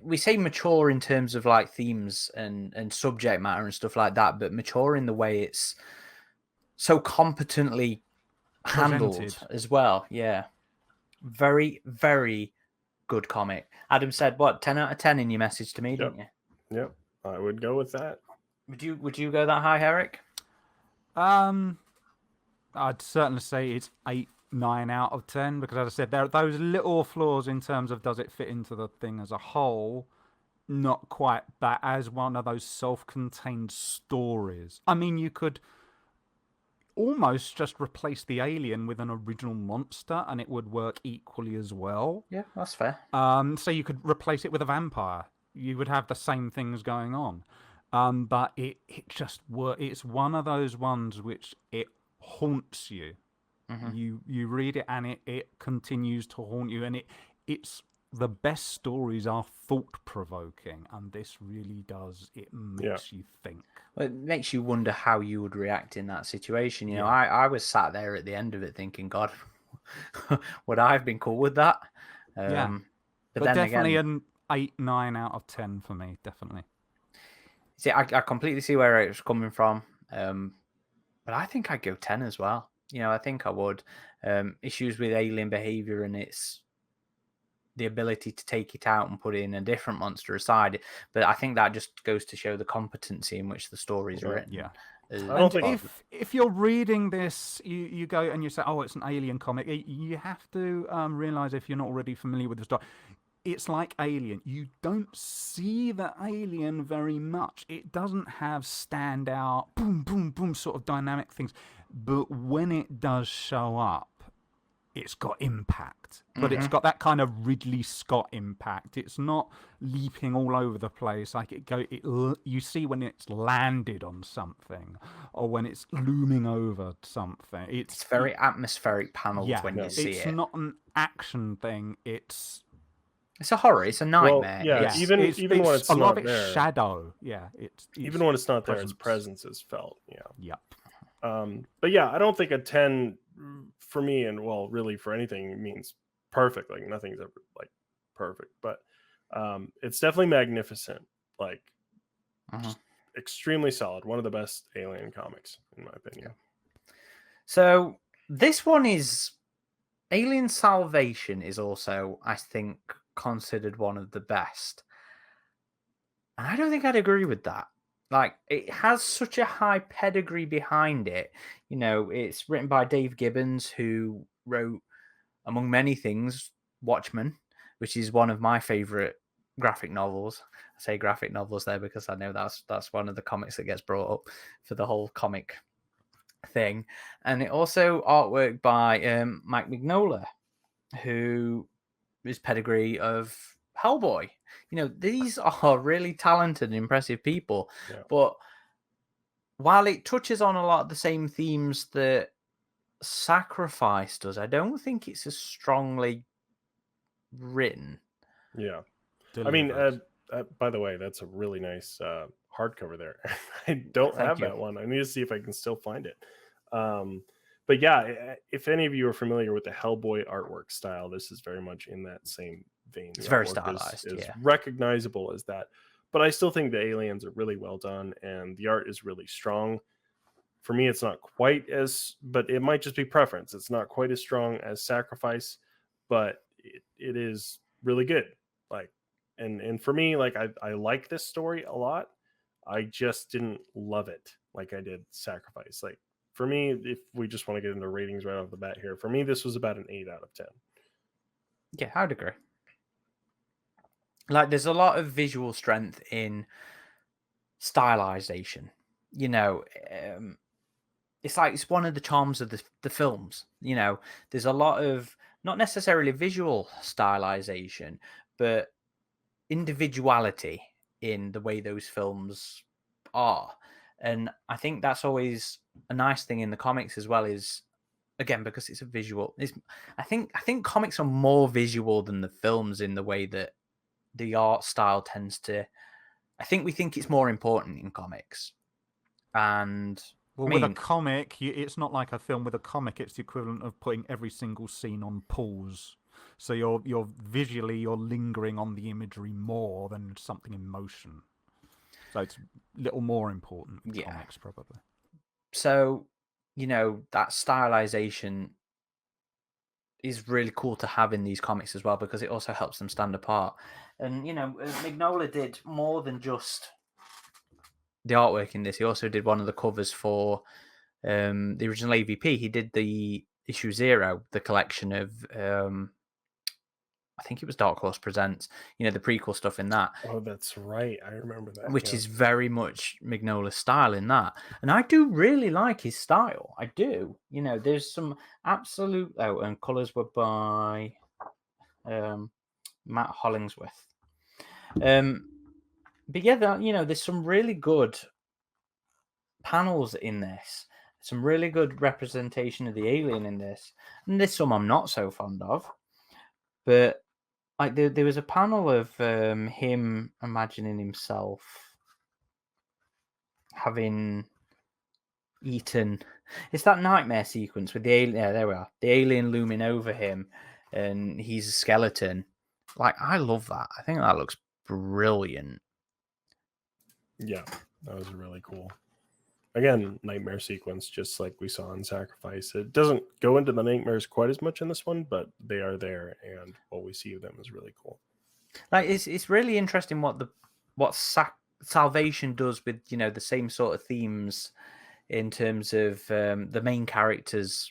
We say mature in terms of like themes and subject matter and stuff like that, but mature in the way it's so competently handled as well. Yeah, very, very good comic. Adam said, "What, 10 out of 10 in your message to me, didn't you?" Yep, I would go with that. Would you go that high, Eric? I'd certainly say it's 8, 9 out of 10, because as I said, there are those little flaws in terms of does it fit into the thing as a whole. Not quite, but as one of those self-contained stories. I mean, you could almost just replace the alien with an original monster and it would work equally as well. Yeah, that's fair. So you could replace it with a vampire. You would have the same things going on. But it just works. It's one of those ones which it haunts you. Mm-hmm. You read it and it continues to haunt you, and it's the best stories are thought-provoking, and this really does. It makes you think. Well, it makes you wonder how you would react in that situation. You know, I was sat there at the end of it thinking, God, would I have been cool with that? But then definitely again, an 8, 9 out of 10 for me, definitely. See, I completely see where it was coming from, but I think I'd go 10 as well. You know, I think I would. Issues with alien behavior and its the ability to take it out and put in a different monster aside, but I think that just goes to show the competency in which the story's written. Yeah. I don't think if you're reading this, you go and you say, "Oh, it's an alien comic." You have to realize, if you're not already familiar with the story, it's like Alien. You don't see the alien very much. It doesn't have standout boom, boom, boom sort of dynamic things. But when it does show up, it's got impact. But it's got that kind of Ridley Scott impact. It's not leaping all over the place. Like you see when it's landed on something, or when it's looming over something. It's very atmospheric panels when you see it. It's not an action thing. It's a horror. It's a nightmare. Well, even when it's a lot not of there, shadow. Yeah, it's even when it's not there, its presence is felt. Yeah. Yep. But yeah, I don't think a 10 for me, and well, really for anything, means perfect. Like nothing's ever like perfect, but it's definitely magnificent. Like just extremely solid. One of the best alien comics, in my opinion. So this one is Alien Salvation is also, I think, considered one of the best. And I don't think I'd agree with that. Like, it has such a high pedigree behind it. You know, it's written by Dave Gibbons, who wrote among many things, Watchmen, which is one of my favorite graphic novels. I say graphic novels there because I know that's one of the comics that gets brought up for the whole comic thing. And it also artwork by Mike Mignola, who is pedigree of Hellboy. These are really talented and impressive people. Yeah. But while it touches on a lot of the same themes that Sacrifice does, I don't think it's as strongly written. Yeah. Delivered. By the way, that's a really nice hardcover there. I don't Thank have you. that one. I need to see if I can still find it. But yeah, if any of you are familiar with the Hellboy artwork style, this is very much in that same vein. It's The very artwork stylized, is yeah. recognizable as that. But I still think the aliens are really well done, and the art is really strong. For me, it's not quite as, but it might just be preference. It's not quite as strong as Sacrifice, but it is really good. Like, and for me, like I like this story a lot. I just didn't love it like I did Sacrifice. Like, for me, if we just want to get into ratings right off the bat here, for me, this was about an 8 out of 10. Yeah, I'd agree. Like, there's a lot of visual strength in stylization. It's like it's one of the charms of the films. There's a lot of not necessarily visual stylization, but individuality in the way those films are. And I think that's always a nice thing in the comics as well, is again, because it's a visual. I think comics are more visual than the films in the way that the art style tends to. I think we think it's more important in comics. And Well, with a comic, it's not like a film. With a comic, it's the equivalent of putting every single scene on pause. So you're visually you're lingering on the imagery more than something in motion. So it's a little more important with comics, probably. So, that stylization is really cool to have in these comics as well, because it also helps them stand apart. And, Mignola did more than just the artwork in this. He also did one of the covers for the original AVP. He did the issue 0, the collection of I think it was Dark Horse Presents, the prequel stuff in that. Oh, that's right. I remember that. Which is very much Mignola's style in that. And I do really like his style. I do. There's some absolute... Oh, and colours were by Matt Hollingsworth. But yeah, there's some really good panels in this. Some really good representation of the alien in this. And there's some I'm not so fond of. But like there was a panel of him imagining himself having eaten. It's that nightmare sequence with the alien. Yeah, there we are. The alien looming over him, and he's a skeleton. Like, I love that. I think that looks brilliant. Yeah, that was really cool. Again, nightmare sequence, just like we saw in Sacrifice. It doesn't go into the nightmares quite as much in this one, but they are there, and what we see of them is really cool. Like, it's really interesting what Salvation does with the same sort of themes in terms of the main character's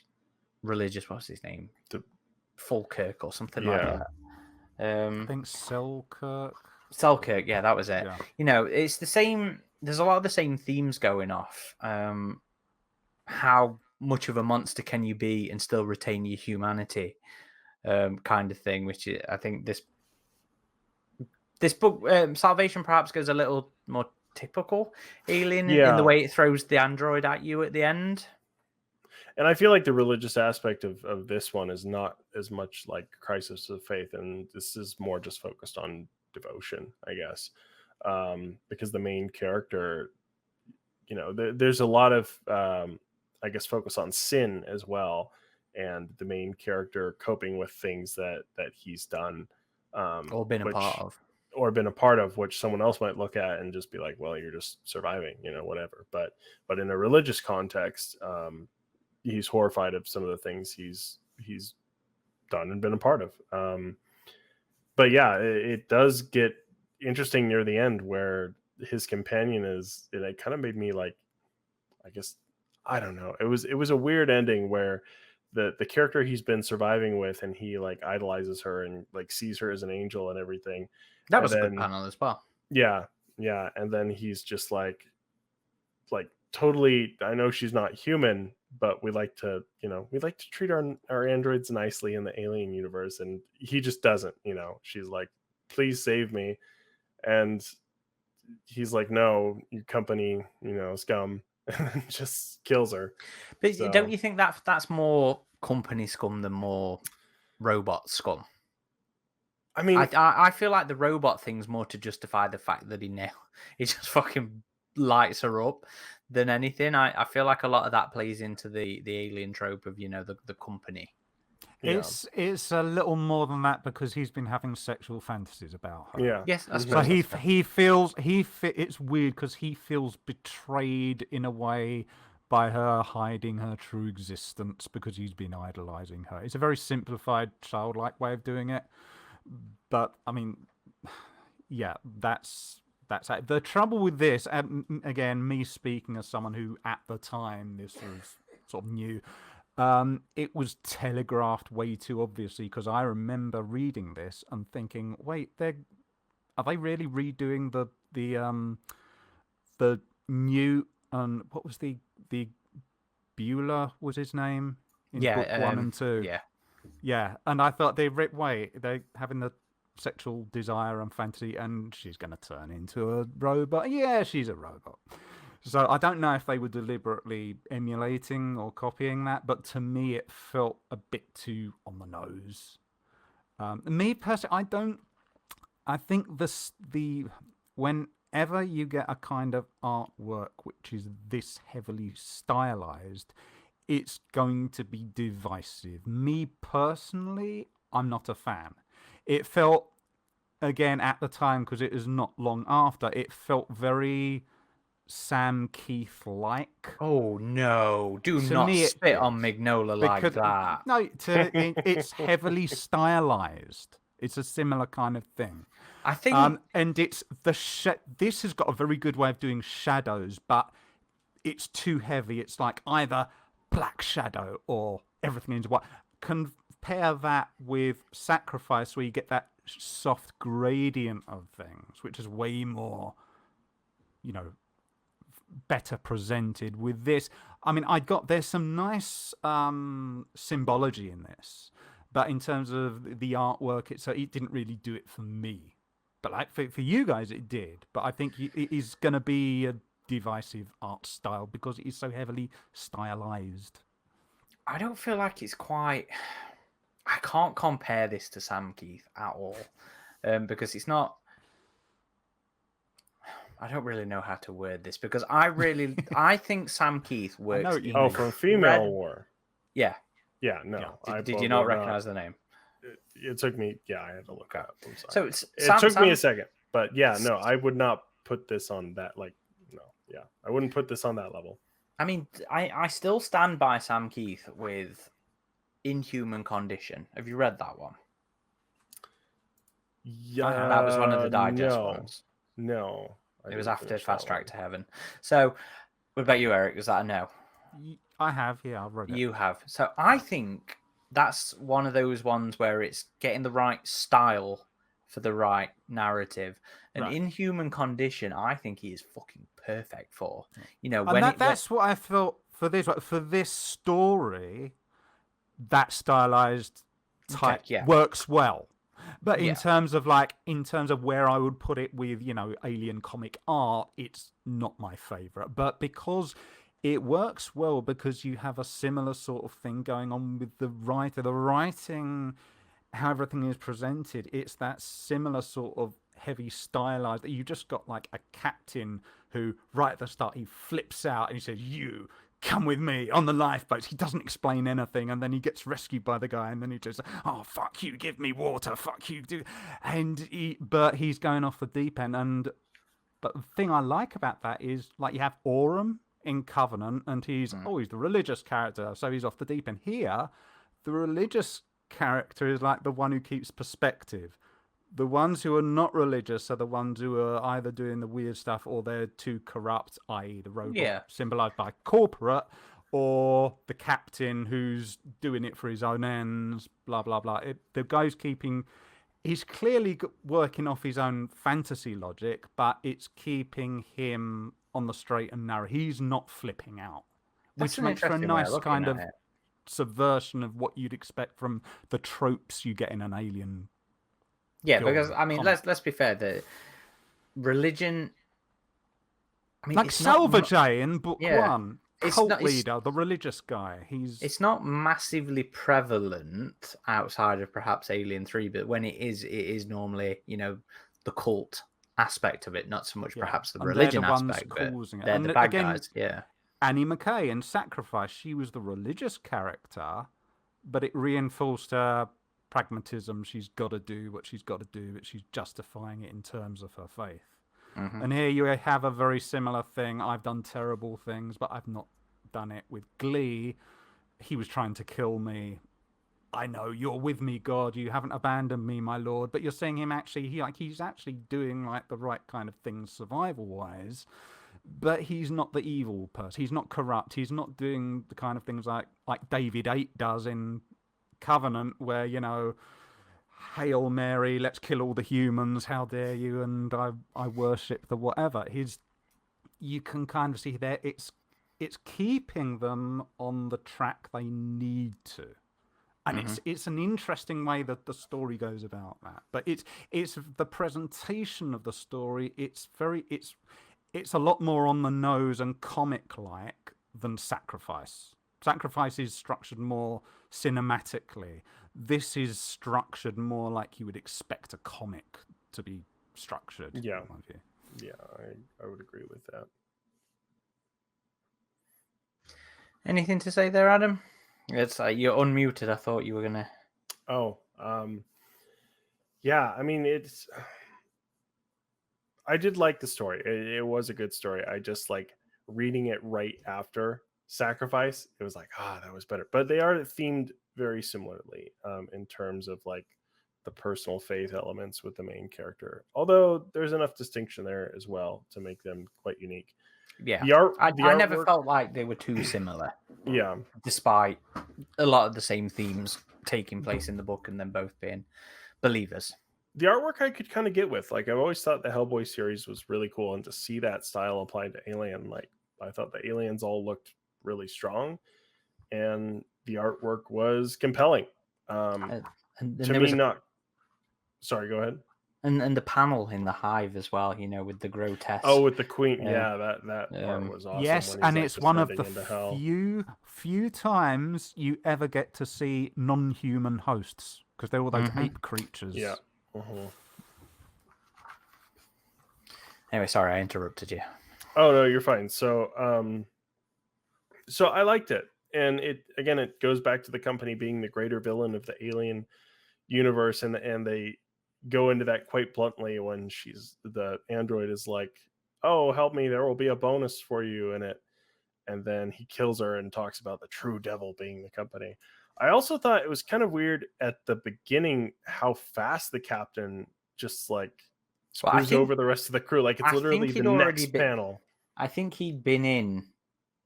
religious. What's his name? Falkirk or something like that. I think Selkirk. Selkirk, yeah, that was it. Yeah. It's the same. There's a lot of the same themes going off. How much of a monster can you be and still retain your humanity, kind of thing. Which I think this book, Salvation, perhaps goes a little more typical alien in the way it throws the android at you at the end. And I feel like the religious aspect of this one is not as much like Crisis of Faith, and this is more just focused on devotion, I guess, because the main character, there's a lot of, I guess, focus on sin as well, and the main character coping with things that he's done, or been a part of, which someone else might look at and just be like, well, you're just surviving, whatever. But in a religious context, he's horrified of some of the things he's done and been a part of. But yeah, it does get interesting near the end where his companion is, and it kind of made me like, I guess, I don't know. It was a weird ending where the character he's been surviving with, and he like idolizes her and like sees her as an angel and everything. That And was a good then- panel as well. Yeah, and then he's just like totally, I know she's not human, but we like to treat our androids nicely in the alien universe, and he just doesn't. She's like, please save me, and he's like, no, you company, scum, and just kills her. But So- don't you think that's more company scum than more robot scum? I mean, I feel like the robot thing's more to justify the fact that he just fucking lights her up than anything. I feel like a lot of that plays into the alien trope of the company. yeah. It's a little more than that because he's been having sexual fantasies about her. Yeah. Yes, I Mhm. So suppose that's fair. he feels it's weird because he feels betrayed in a way by her hiding her true existence because he's been idolizing her. It's a very simplified, childlike way of doing it, but I mean, yeah, that's it. The trouble with this, again, me speaking as someone who at the time this was sort of new. It was telegraphed way too obviously because I remember reading this and thinking, wait, are they really redoing the new what was the Bueller was his name in book 1 and 2? Yeah, and I thought they're having the sexual desire and fantasy, and she's going to turn into a robot. Yeah, she's a robot. So I don't know if they were deliberately emulating or copying that, but to me it felt a bit too on the nose. Me personally, I think whenever you get a kind of artwork which is this heavily stylized, it's going to be divisive. Me personally, I'm not a fan. It felt, again, at the time, because it was not long after, it felt very Sam Keith-like. Oh no! Do To not me, it spit did. on Magnola like Because- that. No, it's heavily stylized. It's a similar kind of thing. I think And it's this has got a very good way of doing shadows, but it's too heavy. It's like either black shadow or everything is white. Compare that with Sacrifice, where you get that soft gradient of things, which is way more, better presented. With this, I mean, there's some nice symbology in this, but in terms of the artwork, it didn't really do it for me. But like for you guys, it did. But I think it is going to be a divisive art style because it is so heavily stylized. I don't feel like it's quite. I can't compare this to Sam Keith at all, because it's not. I don't really know how to word this because I think Sam Keith works. what you in mean. Oh, the from Female red- War. Yeah. Yeah, no. Did you not recognize the name? It took me. Yeah, I had to look up. I'm sorry. So it's It took me a second, but yeah, no, I would not put this on that. I wouldn't put this on that level. I mean, I still stand by Sam Keith with Inhuman Condition. Have you read that one? Yeah, That was one of the digest no, ones. No, It was didn't after finish Fast that Track one. to Heaven. So, what about you, Eric? Was that a no? I have, yeah, I've read it. You have. So I think that's one of those ones where it's getting the right style for the right narrative. And Right. Inhuman Condition, I think he is fucking perfect for. And that's what I felt for this. For this story, that stylized type yeah. works well. But in Yeah. terms of where I would put it with, alien comic art, it's not my favorite. But because it works well, because you have a similar sort of thing going on with the writer. The writing, how everything is presented, it's that similar sort of heavy stylized that you just got like a captain who right at the start he flips out and he says, "You come with me on the lifeboats." He doesn't explain anything, and then he gets rescued by the guy, and then he just, "Oh fuck you, give me water, fuck you, do," but he's going off the deep end. But the thing I like about that is like you have Aurum in Covenant, and he's the religious character, so he's off the deep end. Here, the religious character is like the one who keeps perspective. The ones who are not religious are the ones who are either doing the weird stuff or they're too corrupt, i.e. the robot Yeah. symbolized by corporate, or the captain who's doing it for his own ends, blah, blah, blah. The guy's he's clearly working off his own fantasy logic, but it's keeping him on the straight and narrow. He's not flipping out, That's which an makes for a interesting way of nice looking kind at of it. subversion of what you'd expect from the tropes you get in an Alien. Yeah, film because I mean, comic. let's be fair. The religion, I mean, Like it's not Salvage in book yeah. one, It's cult not- it's- leader, the religious guy. it's not massively prevalent outside of perhaps Alien 3, but when it is normally, the cult aspect of it, not so much Yeah, perhaps the and they're religion the ones aspect, but causing it. they're And the bad again, guys. Yeah. Annie McKay in Sacrifice, she was the religious character, but it reinforced her pragmatism. She's got to do what she's got to do, but she's justifying it in terms of her faith. Mhm. And here you have a very similar thing. I've done terrible things, but I've not done it with glee. He was trying to kill me. I know you're with me, God. You haven't abandoned me, my Lord. But you're seeing him actually, he's actually doing like the right kind of things survival-wise. But he's not the evil person. He's not corrupt. He's not doing the kind of things like David 8 does in Covenant, where, Hail Mary, let's kill all the humans, how dare you, and I worship the whatever. You can kind of see there it's keeping them on the track they need to. And it's an interesting way that the story goes about that. But it's the presentation of the story, it's a lot more on the nose and comic-like than Sacrifice. Sacrifice is structured more cinematically. This is structured more like you would expect a comic to be structured. Yeah. in my view. Yeah, I would agree with that. Anything to say there, Adam? It's you're unmuted. I thought you were gonna. Oh, yeah. I mean, I did like the story. It was a good story. I just like reading it right after Sacrifice. It was like, that was better. But they are themed very similarly in terms of like the personal faith elements with the main character. Although there's enough distinction there as well to make them quite unique. Yeah, I never felt like they were too similar. Yeah, despite a lot of the same themes taking place in the book and them both being believers. the artwork I could kind of get with. Like, I've always thought the Hellboy series was really cool, and to see that style applied to Alien, like, I thought the aliens all looked really strong, and the artwork was compelling. And To there me, was not. Sorry, go ahead. and the panel in the hive as well, with the grotesque. Oh, with the queen, Yeah. that part was awesome. Yes, when he's, and like, it's one of descending into hell. the few times you ever get to see non-human hosts, because they're all those ape creatures. Yeah. Anyway, sorry, I interrupted you. Oh no, you're fine. So I liked it, and it goes back to the company being the greater villain of the Alien universe, and they go into that quite bluntly when the android is like, "Oh, help me! There will be a bonus for you in it," and then he kills her and talks about the true devil being the company. I also thought it was kind of weird at the beginning how fast the captain just like screws over the rest of the crew. Like, it's literally the next panel. I think he'd been in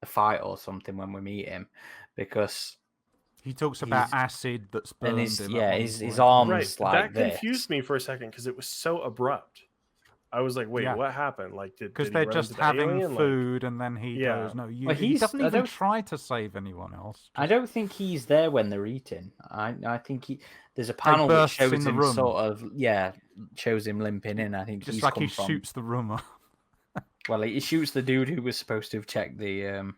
a fight or something when we meet him, because He talks about acid that's burned and him. his arms Right. like That confused me for a second because it was so abrupt. I was like, wait, what happened? Like, because did he they're run just into the having alien? food, and then he goes, "No, you." Well, He doesn't I even don't- try to save anyone else. I don't think he's there when they're eating. I think there's a panel that bursts in shows the him room. sort of shows him limping in. I think Just he's like come he from. shoots the room. Well, he shoots the dude who was supposed to have checked the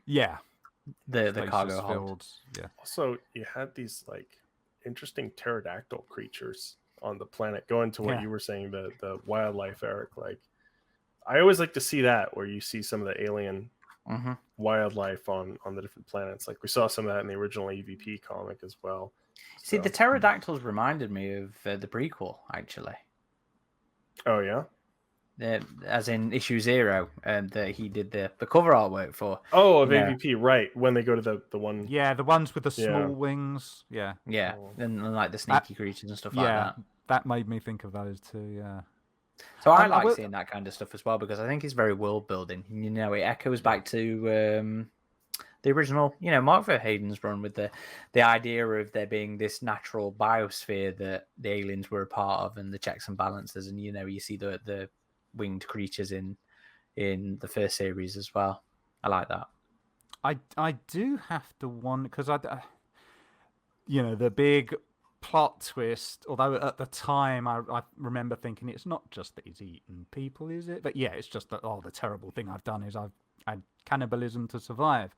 Places cargo hold. filled. Yeah. Also, you had these like interesting pterodactyl creatures on the planet. Going to what you were saying, the wildlife, Eric. Like, I always like to see that, where you see some of the alien wildlife on the different planets. Like, we saw some of that in the original EVP comic as well. See, the pterodactyls reminded me of the prequel, actually. Oh yeah. As in issue 0, that he did the cover artwork for. Oh, of AVP, right? When they go to the one. Yeah, the ones with the small wings. Yeah. Yeah, and like the sneaky creatures and stuff like that. That made me think of those too. Yeah. So I like seeing that kind of stuff as well, because I think it's very world building. It echoes back to the the original, Mark Verheiden's run with the idea of there being this natural biosphere that the aliens were a part of, and the checks and balances, and you see the winged creatures in the first series as well. I like that. I do have to wonder, because the big plot twist, although at the time I remember thinking it's not just that he's eaten people, is it? But yeah, it's just that, the terrible thing I've done is I've had cannibalism to survive.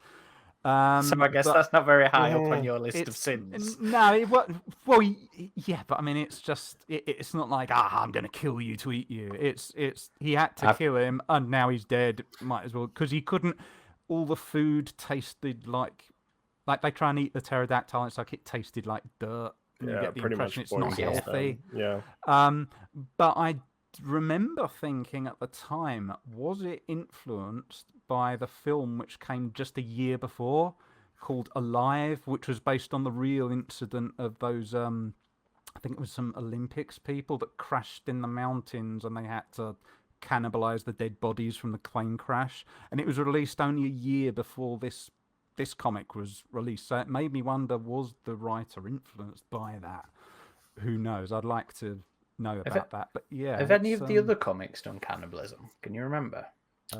So I guess that's not very high up on your list of sins. No, yeah, but I mean, it's just it's not like I'm going to kill you to eat you. It's he had to kill him, and now he's dead. Might as well, because he couldn't. All the food tasted like they try and eat the pterodactyl. It's like it tasted like dirt. And you get the impression it's not healthy. Yeah. But I remember thinking at the time, was it influenced by the film which came just a year before called Alive, which was based on the real incident of those, I think it was some Olympics people that crashed in the mountains and they had to cannibalize the dead bodies from the plane crash. And it was released only a year before this comic was released. So it made me wonder, was the writer influenced by that? Who knows? I'd like to know about that. But yeah. Have any of the other comics done cannibalism? Can you remember? I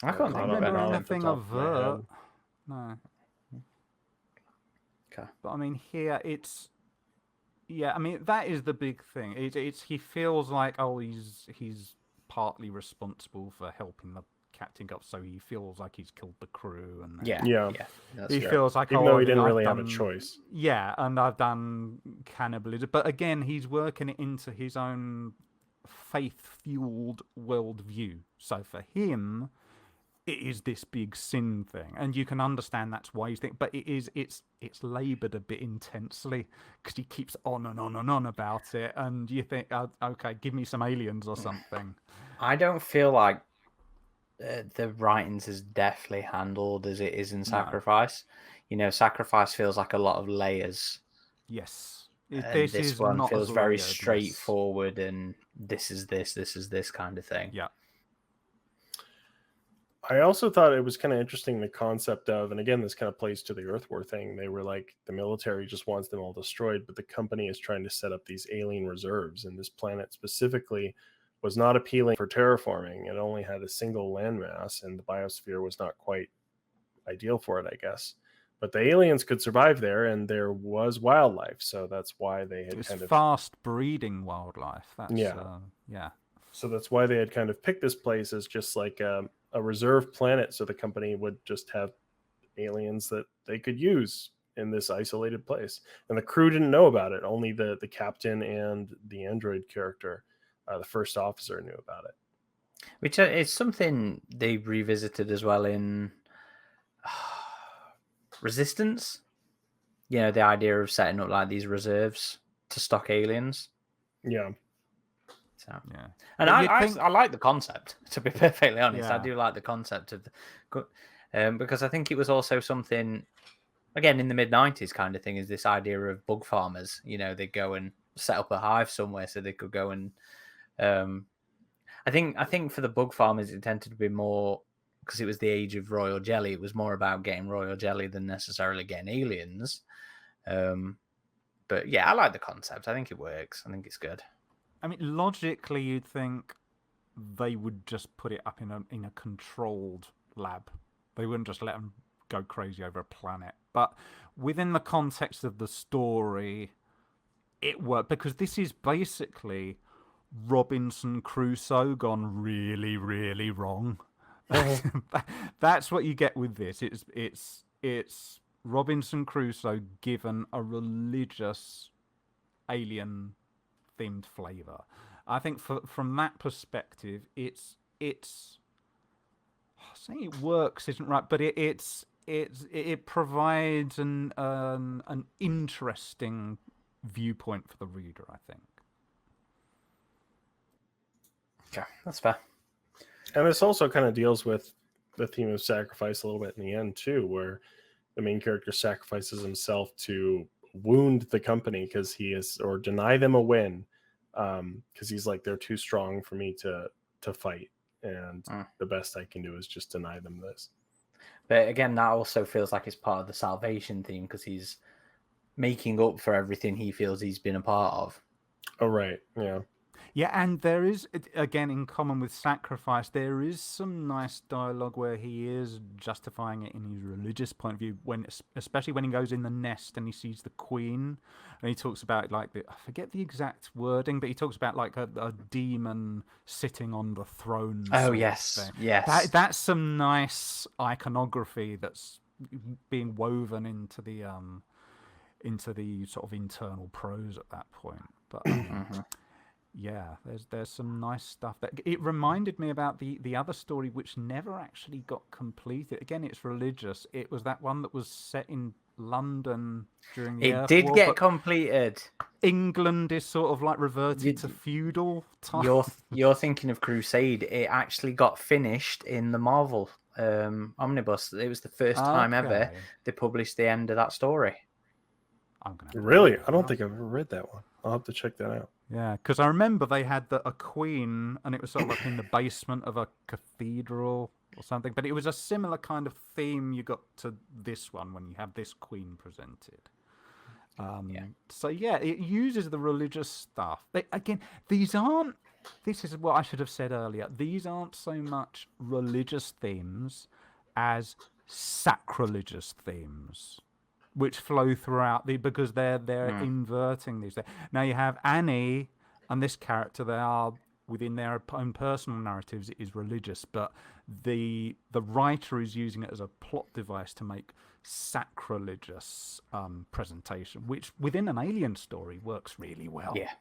can't remember anything overt. No. Okay. But I mean, here it's. Yeah, I mean that is the big thing. It's he feels like he's partly responsible for helping the captain up, so he feels like he's killed the crew, and he feels like even though he didn't really have a choice. Yeah, and I've done cannibalism, but again, he's working it into his own faith-fueled worldview. So for him, it is this big sin thing, and you can understand that's why he's thinking. But it's laboured a bit intensely because he keeps on and on and on about it, and you think, okay, give me some aliens or something. I don't feel like the writings is deftly handled as it is in Sacrifice. Sacrifice feels like a lot of layers. Yes, this one feels very straightforward, and this is this kind of thing. Yeah. I also thought it was kind of interesting, the concept of, and again, this kind of plays to the Earth War thing. They were like, the military just wants them all destroyed, but the company is trying to set up these alien reserves, and this planet specifically was not appealing for terraforming. It only had a single landmass, and the biosphere was not quite ideal for it, I guess. But the aliens could survive there, and there was wildlife, so that's why they had fast breeding wildlife. That's, yeah. So that's why they had kind of picked this place as just like a reserve planet, so the company would just have aliens that they could use in this isolated place. And the crew didn't know about it. Only the captain and the android character, the first officer, knew about it. Which is something they revisited as well in Resistance. The idea of setting up like these reserves to stock aliens. Yeah. So, yeah, and I like the concept, to be perfectly honest. Yeah. I do like the concept of because I think it was also something, again, in the mid-90s kind of thing, is this idea of bug farmers. They go and set up a hive somewhere so they could go and I think for the bug farmers it tended to be more, because it was the age of royal jelly, it was more about getting royal jelly than necessarily getting aliens. But yeah, I like the concept. I think it works. I think it's good. I mean, logically, you'd think they would just put it up in a controlled lab. They wouldn't just let them go crazy over a planet. But within the context of the story, it worked, because this is basically Robinson Crusoe gone really, really wrong. That's what you get with this. It's Robinson Crusoe given a religious alien themed flavor. I think from that perspective, it's saying it works isn't right, but it provides an interesting viewpoint for the reader, I think. Okay, that's fair. And this also kind of deals with the theme of sacrifice a little bit in the end too, where the main character sacrifices himself to wound the company or deny them a win, because he's like, they're too strong for me to fight. and the best I can do is just deny them this. But again, that also feels like it's part of the salvation theme because he's making up for everything he feels he's been a part of. Oh, right. Yeah. Yeah, and there is, again, in common with Sacrifice, there is some nice dialogue where he is justifying it in his religious point of view, especially when he goes in the nest and he sees the queen, and he talks about, like, I forget the exact wording, but he talks about, like, a demon sitting on the throne. Oh, yes, yes. That's some nice iconography that's being woven into the sort of internal prose at that point. But yeah, there's some nice stuff. That it reminded me about the other story which never actually got completed. Again, it's religious. It was that one that was set in London during the Earth did War, get completed. England is sort of like reverted to feudal time. You're thinking of Crusade. It actually got finished in the Marvel omnibus. It was the first time ever they published the end of that story. Really? I don't think I've ever read that one. I'll have to check that out. Yeah, because I remember they had a queen, and it was sort of like in the basement of a cathedral or something. But it was a similar kind of theme you got to this one when you have this queen presented. So yeah, it uses the religious stuff. This is what I should have said earlier. These aren't so much religious themes as sacrilegious themes, which flow throughout because they're inverting these. Now you have Annie and this character. They are within their own personal narratives. It is religious, but the writer is using it as a plot device to make sacrilegious presentation, which within an Alien story works really well. Yeah.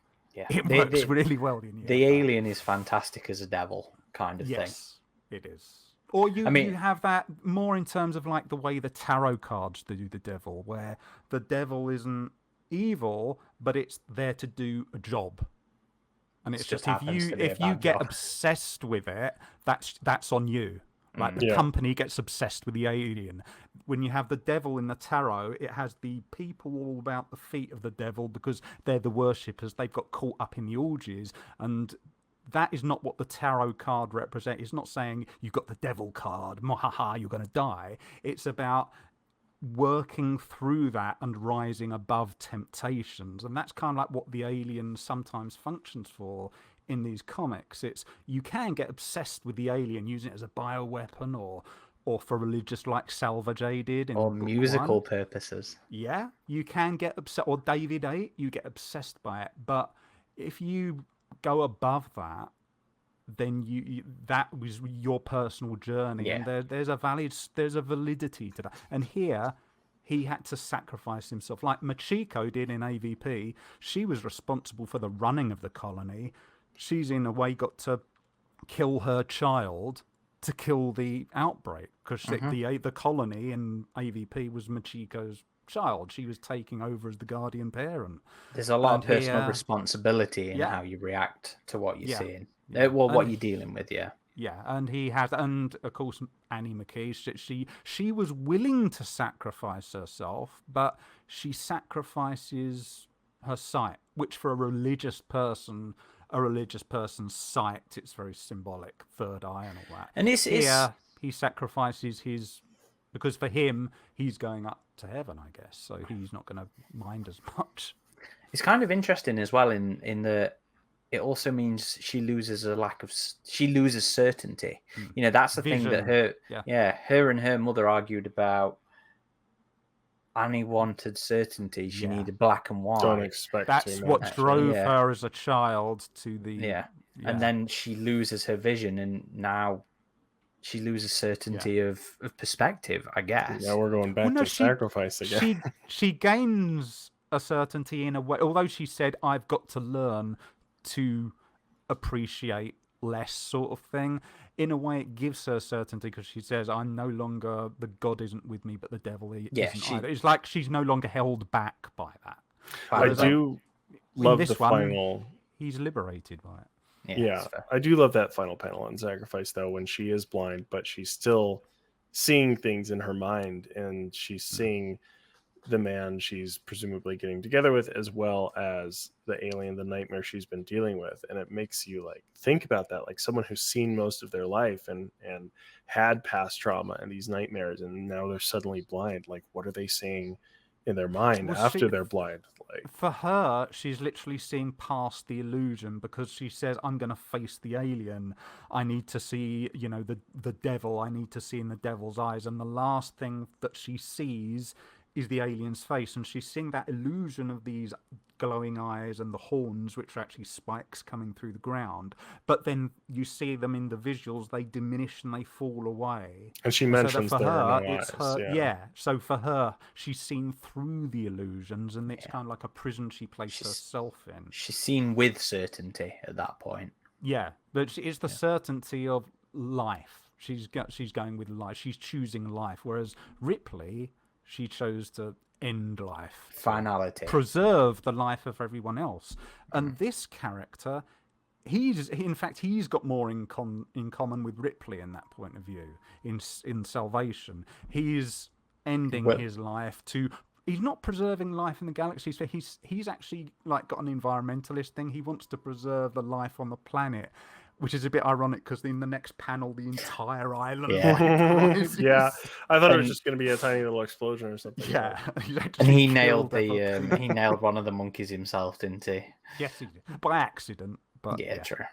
It works really well. The alien is fantastic as a devil kind of thing. Yes, it is. Or you have that more in terms of like the way the tarot cards do the devil, where the devil isn't evil, but it's there to do a job. And it's just if you get obsessed with it, that's on you. Like the company gets obsessed with the alien. When you have the devil in the tarot, it has the people all about the feet of the devil because they're the worshippers. They've got caught up in the orgies, and that is not what the tarot card represents. It's not saying you've got the devil card, mohaha, you're going to die. It's about working through that and rising above temptations. And that's kind of like what the alien sometimes functions for in these comics. It's you can get obsessed with the alien, using it as a bioweapon or for religious, like Salvage did. Or musical purposes. Yeah, you can get upset. Or David 8, you get obsessed by it. But if you go above that, then that was your personal journey, and there's a validity to that. And here he had to sacrifice himself, like Machiko did in AVP. She was responsible for the running of the colony. She's in a way got to kill her child to kill the outbreak, because the colony in AVP was Machiko's child. She was taking over as the guardian parent. There's a lot of personal responsibility in how you react to what you're seeing. What you're dealing with, and he has, and of course Annie McKee, she was willing to sacrifice herself, but she sacrifices her sight, which for a religious person's sight, it's very symbolic, third eye and all that. And he sacrifices his, because for him he's going up to heaven, I guess, so he's not going to mind as much. It's kind of interesting as well in the. It also means she loses certainty. You know, that's the Vision. thing that her and her mother argued about. Annie wanted certainty. She needed black and white. Don't expect. That's what drove her as a child to the. And then she loses her vision, and now she loses certainty of perspective, I guess. Yeah, we're going back to sacrifice again. She gains a certainty in a way, although she said, I've got to learn to appreciate less, sort of thing. In a way, it gives her certainty, because she says, I'm no longer, the God isn't with me, but the devil isn't either. It's like she's no longer held back by that. I do love the final. He's liberated by it. Yeah, I do love that final panel on Sacrifice, though, when she is blind, but she's still seeing things in her mind, and she's seeing the man she's presumably getting together with, as well as the alien, the nightmare she's been dealing with. And it makes you like think about that, like someone who's seen most of their life and had past trauma and these nightmares, and now they're suddenly blind. Like, what are they saying in their mind after they're blind? Like, for her, she's literally seeing past the illusion, because she says, I'm going to face the alien. I need to see, the devil. I need to see in the devil's eyes. And the last thing that she sees is the alien's face. And she's seeing that illusion of these glowing eyes and the horns, which are actually spikes coming through the ground. But then you see them in the visuals, they diminish and they fall away. and she mentions so that for there her, are no it's eyes. her. Yeah. So for her, she's seen through the illusions, and it's kind of like a prison she placed herself in. She's seen with certainty at that point. Yeah, but it's the certainty of life. She's going with life. She's choosing life. Whereas Ripley, she chose to end life, Finality, preserve the life of everyone else. And this character, he's got more in common with Ripley in that point of view. In Salvation, he's ending his life to. He's not preserving life in the galaxy, so he's actually like got an environmentalist thing. He wants to preserve the life on the planet, which is a bit ironic because in the next panel, the entire island. Yeah, I thought it was just going to be a tiny little explosion or something. Yeah, and he nailed he nailed one of the monkeys himself, didn't he? Yes, he did. By accident. But yeah, true.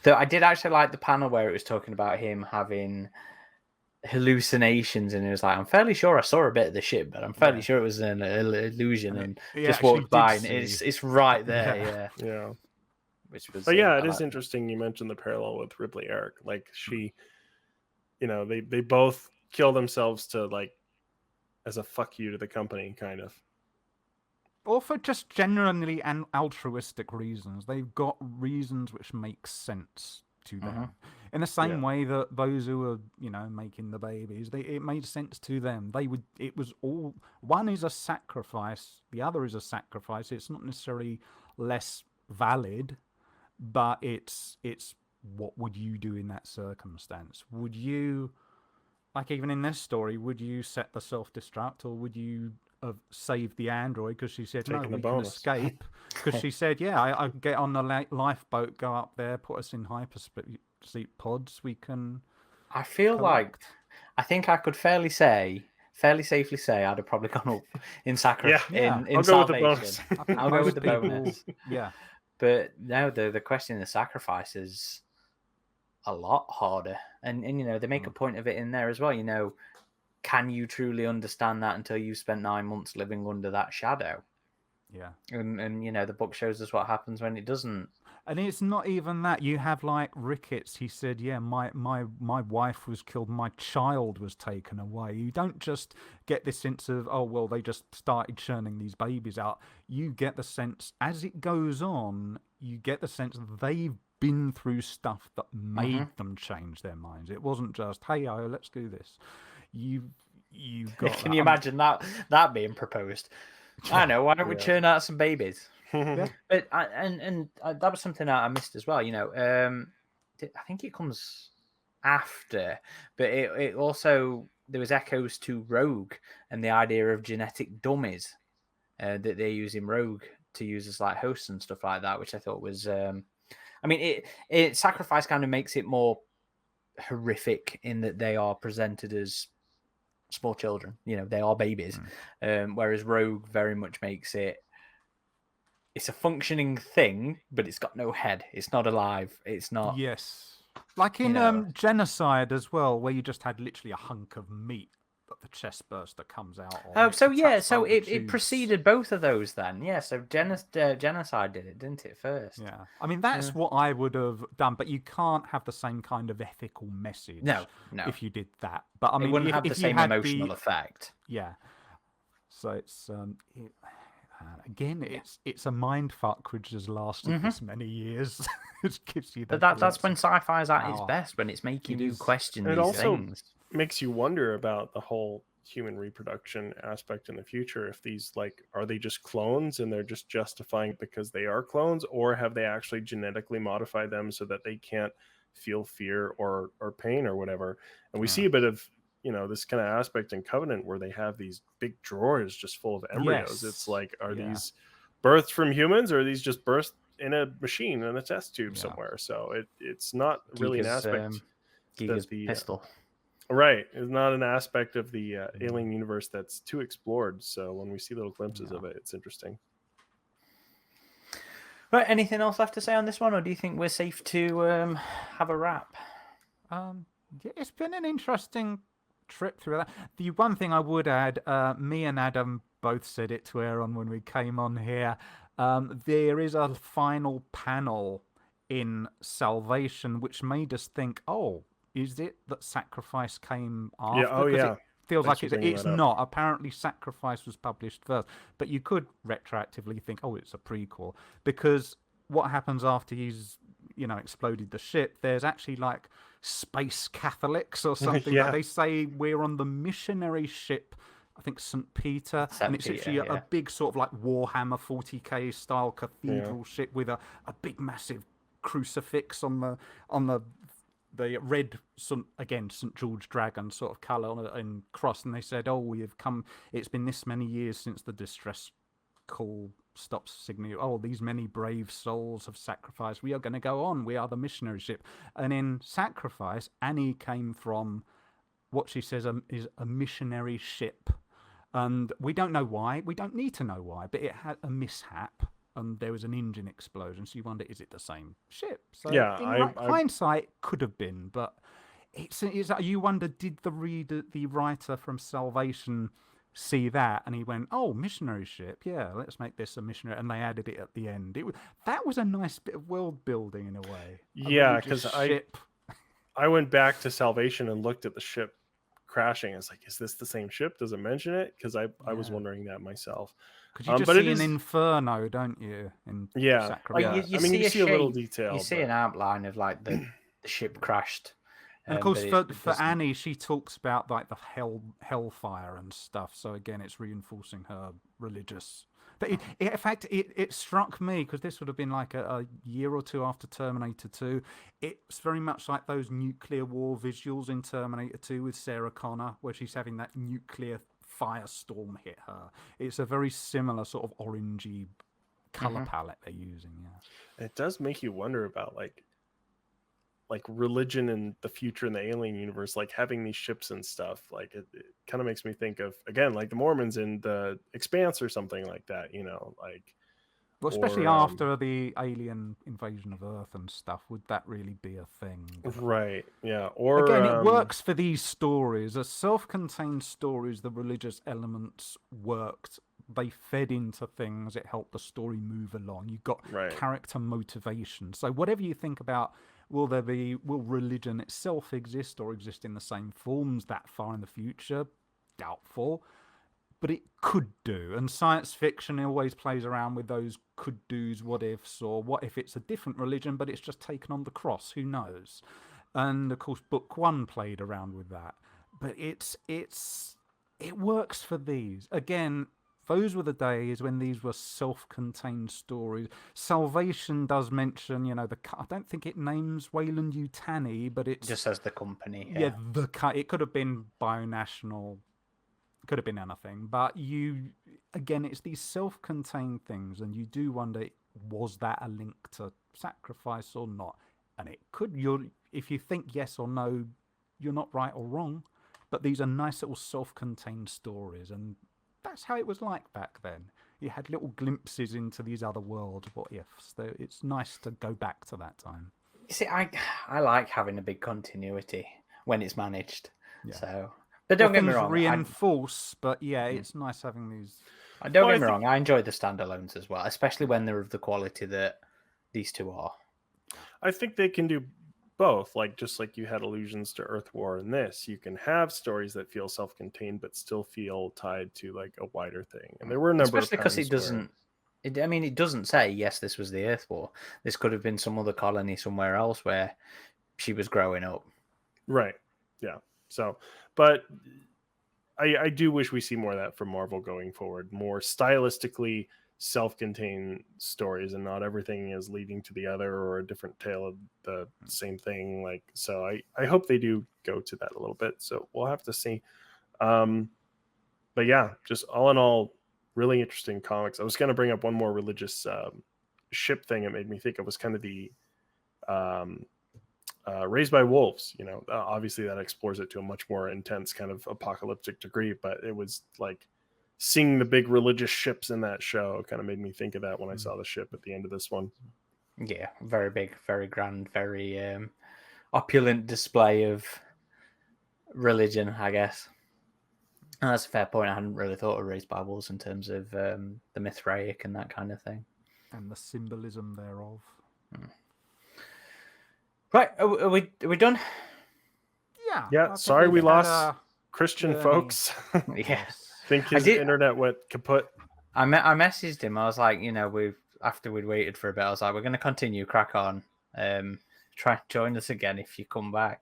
Though I did actually like the panel where it was talking about him having hallucinations, and it was like, I'm fairly sure I saw a bit of the ship, but I'm fairly sure it was an illusion, and just walked by, and it's right there. Yeah. Which was, but yeah, it is interesting. You mentioned the parallel with Ripley Eric. Like she, they both kill themselves to like as a fuck you to the company, kind of. Or for just genuinely and altruistic reasons. They've got reasons which make sense to them. In the same way that those who are, making the babies, it made sense to them. It was all, one is a sacrifice, the other is a sacrifice. It's not necessarily less valid, but it's what would you do in that circumstance? Would you, like even in this story, would you set the self-destruct, or would you have saved the android because she said, no, we can escape? Because she said, I get on the lifeboat, go up there, put us in hypersleep pods, we can... I feel like, I think I could fairly safely say I'd have probably gone up in sacrifice. In Salvation. I'll go with the bonus. Yeah. But no, the question of the sacrifice is a lot harder. And they make a point of it in there as well. Can you truly understand that until you've spent 9 months living under that shadow? Yeah. And the book shows us what happens when it doesn't. And it's not even that. You have like Ricketts. He said, my wife was killed. My child was taken away. You don't just get this sense of, oh, well, they just started churning these babies out. You get the sense, as it goes on, you get the sense that they've been through stuff that made them change their minds. It wasn't just, hey, let's do this. You've got... Can you imagine that being proposed? I know, why don't we churn out some babies? But that was something I missed as well. I think it comes after, but it also, there was echoes to Rogue and the idea of genetic dummies that they use in Rogue to use as like hosts and stuff like that, which I thought was, it sacrifice kind of makes it more horrific in that they are presented as small children. They are babies, whereas Rogue very much makes it, it's a functioning thing, but it's got no head. It's not alive. It's not. Yes. Like in Genocide as well, where you just had literally a hunk of meat that the chest burster comes out on. Oh, so it preceded both of those then. Yeah, so Genocide did it, didn't it, first? Yeah. I mean, that's what I would have done, but you can't have the same kind of ethical message. No. If you did that. But I mean, it wouldn't have the same emotional effect. Yeah. So it's... again, it's a mind fuck which has lasted this many years. It gives you but that's when sci-fi is at its best, when it's making you question these things. Makes you wonder about the whole human reproduction aspect in the future. If these, like, are they just clones and they're just justifying it because they are clones, or have they actually genetically modified them so that they can't feel fear or pain or whatever? And we see a bit of this kind of aspect in Covenant where they have these big drawers just full of embryos. Yes. It's like, are Yeah. these birthed from humans, or are these just birthed in a machine in a test tube Yeah. somewhere? So it's not really an Giga's, aspect Giga's that the pistol. right, it's not an aspect of the alien universe that's too explored. So when we see little glimpses of it, it's interesting. Right, anything else left to say on this one, or do you think we're safe to have a wrap? Yeah, it's been an interesting trip through that. The one thing I would add, me and Adam both said it to Aaron when we came on here. There is a final panel in Salvation which made us think, oh, is it that Sacrifice came after? Yeah, oh 'Cause yeah. it feels Thanks like for bringing it's that up. not. Apparently, Sacrifice was published first, but you could retroactively think, oh, it's a prequel, because what happens after he's exploded the ship? There's actually like space Catholics or something. Yeah. Like they say we're on the missionary ship, I think St. Peter, St. and it's Peter, actually a yeah. big sort of like Warhammer 40k style cathedral ship with a big massive crucifix on the red St. George dragon sort of colour and cross, and they said, oh, we have come, it's been this many years since the distress call stops signaling, oh, these many brave souls have sacrificed, we are going to go on, we are the missionary ship. And in Sacrifice, Annie came from what she says is a missionary ship, and we don't know why, we don't need to know why, but it had a mishap and there was an engine explosion, so you wonder, is it the same ship? So Yeah, in hindsight, could have been, but it's you wonder, did the writer from Salvation see that, and he went, oh, missionary ship, yeah, let's make this a missionary, and they added it at the end. That was a nice bit of world building in a way. Yeah, because ship. I went back to Salvation and looked at the ship crashing. I was like, is this the same ship? Does it mention it? Because I was wondering that myself. Because you just see an inferno, don't you? In Sacrifice. Well, you see a little detail. You see an outline of like the ship crashed. And of course, for Annie, she talks about like the hellfire and stuff. So again, it's reinforcing her religious. But in fact, it struck me, because this would have been like a year or two after Terminator 2. It's very much like those nuclear war visuals in Terminator 2 with Sarah Connor, where she's having that nuclear firestorm hit her. It's a very similar sort of orangey color palette they're using. Yeah, it does make you wonder about like religion in the future in the alien universe, like having these ships and stuff. Like it kind of makes me think of, again, like the Mormons in the Expanse or something like that, like. Well, especially after the alien invasion of Earth and stuff, would that really be a thing? Right. Yeah. Or again, it works for these stories. As self-contained stories, the religious elements worked. They fed into things. It helped the story move along. You got character motivation. So whatever you think about, will religion itself exist or exist in the same forms that far in the future? Doubtful. But it could do. And science fiction always plays around with those could do's, what ifs, or what if it's a different religion, but it's just taken on the cross? Who knows? And of course, book 1 played around with that. But it works for these. Again, those were the days when these were self-contained stories. Salvation does mention, I don't think it names Wayland Yutani, but it just says the company. Yeah, it could have been binational. Could have been anything, but again, it's these self-contained things, and you do wonder, was that a link to Sacrifice or not? And it could. If you think yes or no, you're not right or wrong, but these are nice little self-contained stories, and that's how it was like back then. You had little glimpses into these other worlds, what ifs. It's nice to go back to that time. You see, I like having a big continuity when it's managed. Yeah. So. But don't get me wrong. Reinforce, but yeah, it's nice having these. Don't get me wrong. I enjoy the standalones as well, especially when they're of the quality that these two are. I think they can do both. Just like you had allusions to Earth War in this, you can have stories that feel self-contained but still feel tied to like a wider thing. And there were a number, especially because it doesn't. It doesn't say yes, this was the Earth War. This could have been some other colony somewhere else where she was growing up. Right. Yeah. So, but I do wish we see more of that from Marvel going forward, more stylistically self-contained stories, and not everything is leading to the other or a different tale of the same thing. Like, so I hope they do go to that a little bit. So we'll have to see. But yeah, just all in all, really interesting comics. I was going to bring up one more religious ship thing. It made me think it was kind of the Raised by Wolves. You know, obviously that explores it to a much more intense kind of apocalyptic degree, but it was like seeing the big religious ships in that show kind of made me think of that when I saw the ship at the end of this one. Yeah, very big, very grand, very opulent display of religion, I guess. And that's a fair point. I hadn't really thought of Raised by Wolves in terms of the Mithraic and that kind of thing. And the symbolism thereof. Right, are we done? Yeah, sorry we lost Christian, folks. Yeah. I think his internet went kaput. I messaged him. I was like, after we'd waited for a bit, I was like, we're going to continue, crack on. Try and join us again if you come back.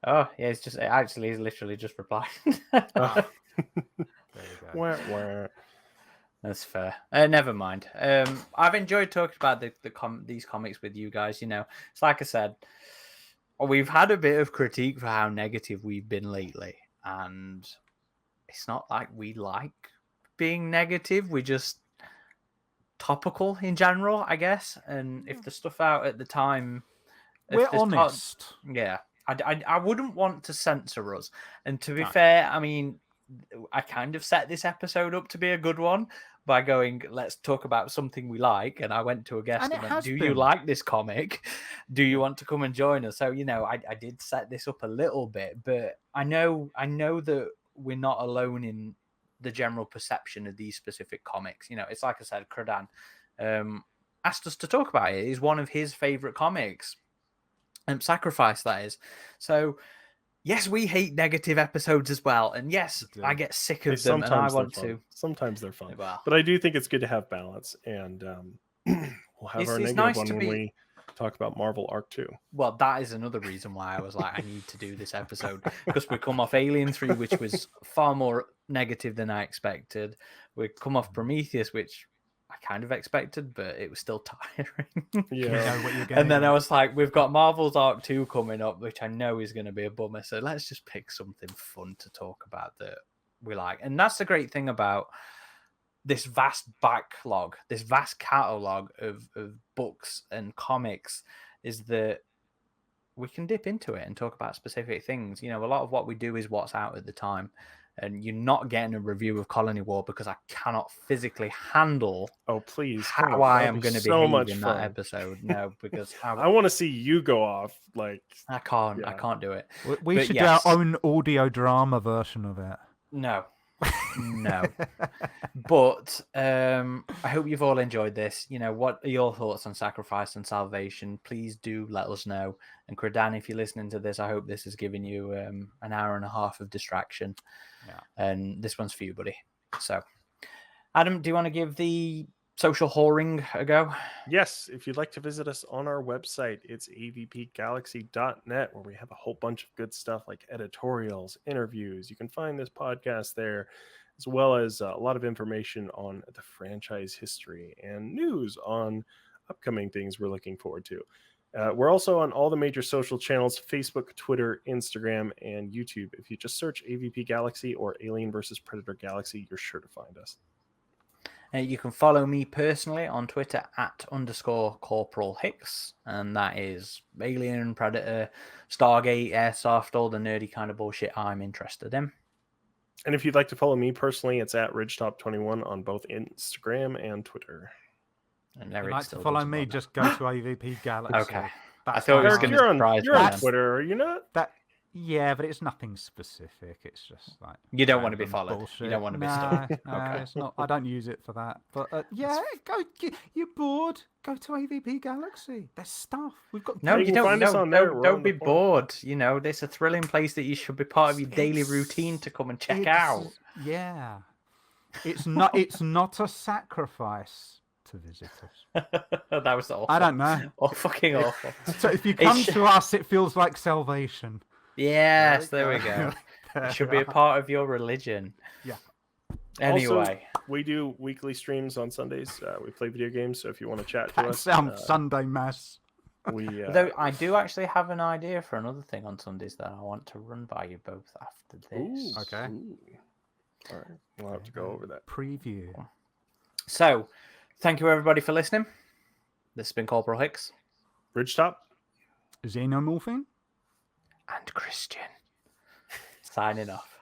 Oh, yeah, he's literally just replied. Oh. There you go. Wah. That's fair. Never mind. I've enjoyed talking about these comics with you guys. It's like I said, we've had a bit of critique for how negative we've been lately, and it's not like we like being negative. We're just topical in general, I guess. And if the stuff out at the time, we're honest. Yeah, I wouldn't want to censor us. And to be fair, I mean, I kind of set this episode up to be a good one by going, let's talk about something we like. And I went to a guest and went, you like this comic? Do you want to come and join us? So, I did set this up a little bit, but I know that we're not alone in the general perception of these specific comics. It's like I said, Credan asked us to talk about it. It's one of his favorite comics. Sacrifice, that is. So, yes, we hate negative episodes as well. And yes, I get sick of them and I want to. Sometimes they're fun. Well, but I do think it's good to have balance. And we'll have our negative one when we talk about Marvel Arc 2. Well, that is another reason why I was like, I need to do this episode. Because we come off Alien 3, which was far more negative than I expected. We come off Prometheus, which I kind of expected, but it was still tiring. Yeah. And then I was like, we've got Marvel's Arc 2 coming up, which I know is going to be a bummer. So let's just pick something fun to talk about that we like. And that's the great thing about this vast backlog, this vast catalog of books and comics, is that we can dip into it and talk about specific things. A lot of what we do is what's out at the time. And you're not getting a review of Colony War because I cannot physically handle. Oh, please! How I am going to behave in that episode. No, because I want to see you go off. Like I can't. Yeah. I can't do it. We should do our own audio drama version of it. No. But I hope you've all enjoyed this. What are your thoughts on Sacrifice and Salvation? Please do let us know. And Credan, if you're listening to this, I hope this has given you an hour and a half of distraction. Yeah. And this one's for you, buddy. So, Adam, do you want to give the social whoring a go? Yes. If you'd like to visit us on our website, it's avpgalaxy.net, where we have a whole bunch of good stuff like editorials, interviews. You can find this podcast there, as well as a lot of information on the franchise history and news on upcoming things we're looking forward to. We're also on all the major social channels: Facebook, Twitter, Instagram, and YouTube. If you just search AVP Galaxy or Alien vs. Predator Galaxy, you're sure to find us. You can follow me personally on Twitter @_Corporal Hicks, and that is Alien, Predator, Stargate, Airsoft, all the nerdy kind of bullshit I'm interested in. And if you'd like to follow me personally, it's @RidgeTop21 on both Instagram and Twitter. And if you'd like to follow me, just go to AVP Galaxy. Okay. I thought it was going to surprise me. You're on Twitter, are you not? Yeah, but it's nothing specific. It's just like you don't want to be followed. Bullshit. You don't want to be stalked. Okay. It's not. I don't use it for that. But go. You're bored. Go to AVP Galaxy. There's stuff we've got. No, you don't. Don't be bored. There's a thrilling place that you should be part of your daily routine to come and check out. Yeah, it's not. It's not a sacrifice to visit us. That was awful. I don't know. Oh, fucking awful. So if you come to us, it feels like salvation. Yes, there we go. It should be a part of your religion. Yeah. Anyway. Also, we do weekly streams on Sundays. We play video games, so if you want to chat to That us, sounds Sunday mass. we Though I do actually have an idea for another thing on Sundays that I want to run by you both after this. Okay. All right, we'll have to go over that. Preview. So, thank you everybody for listening. This has been Corporal Hicks RidgeTop. Xenomorphine? and Christian signing off.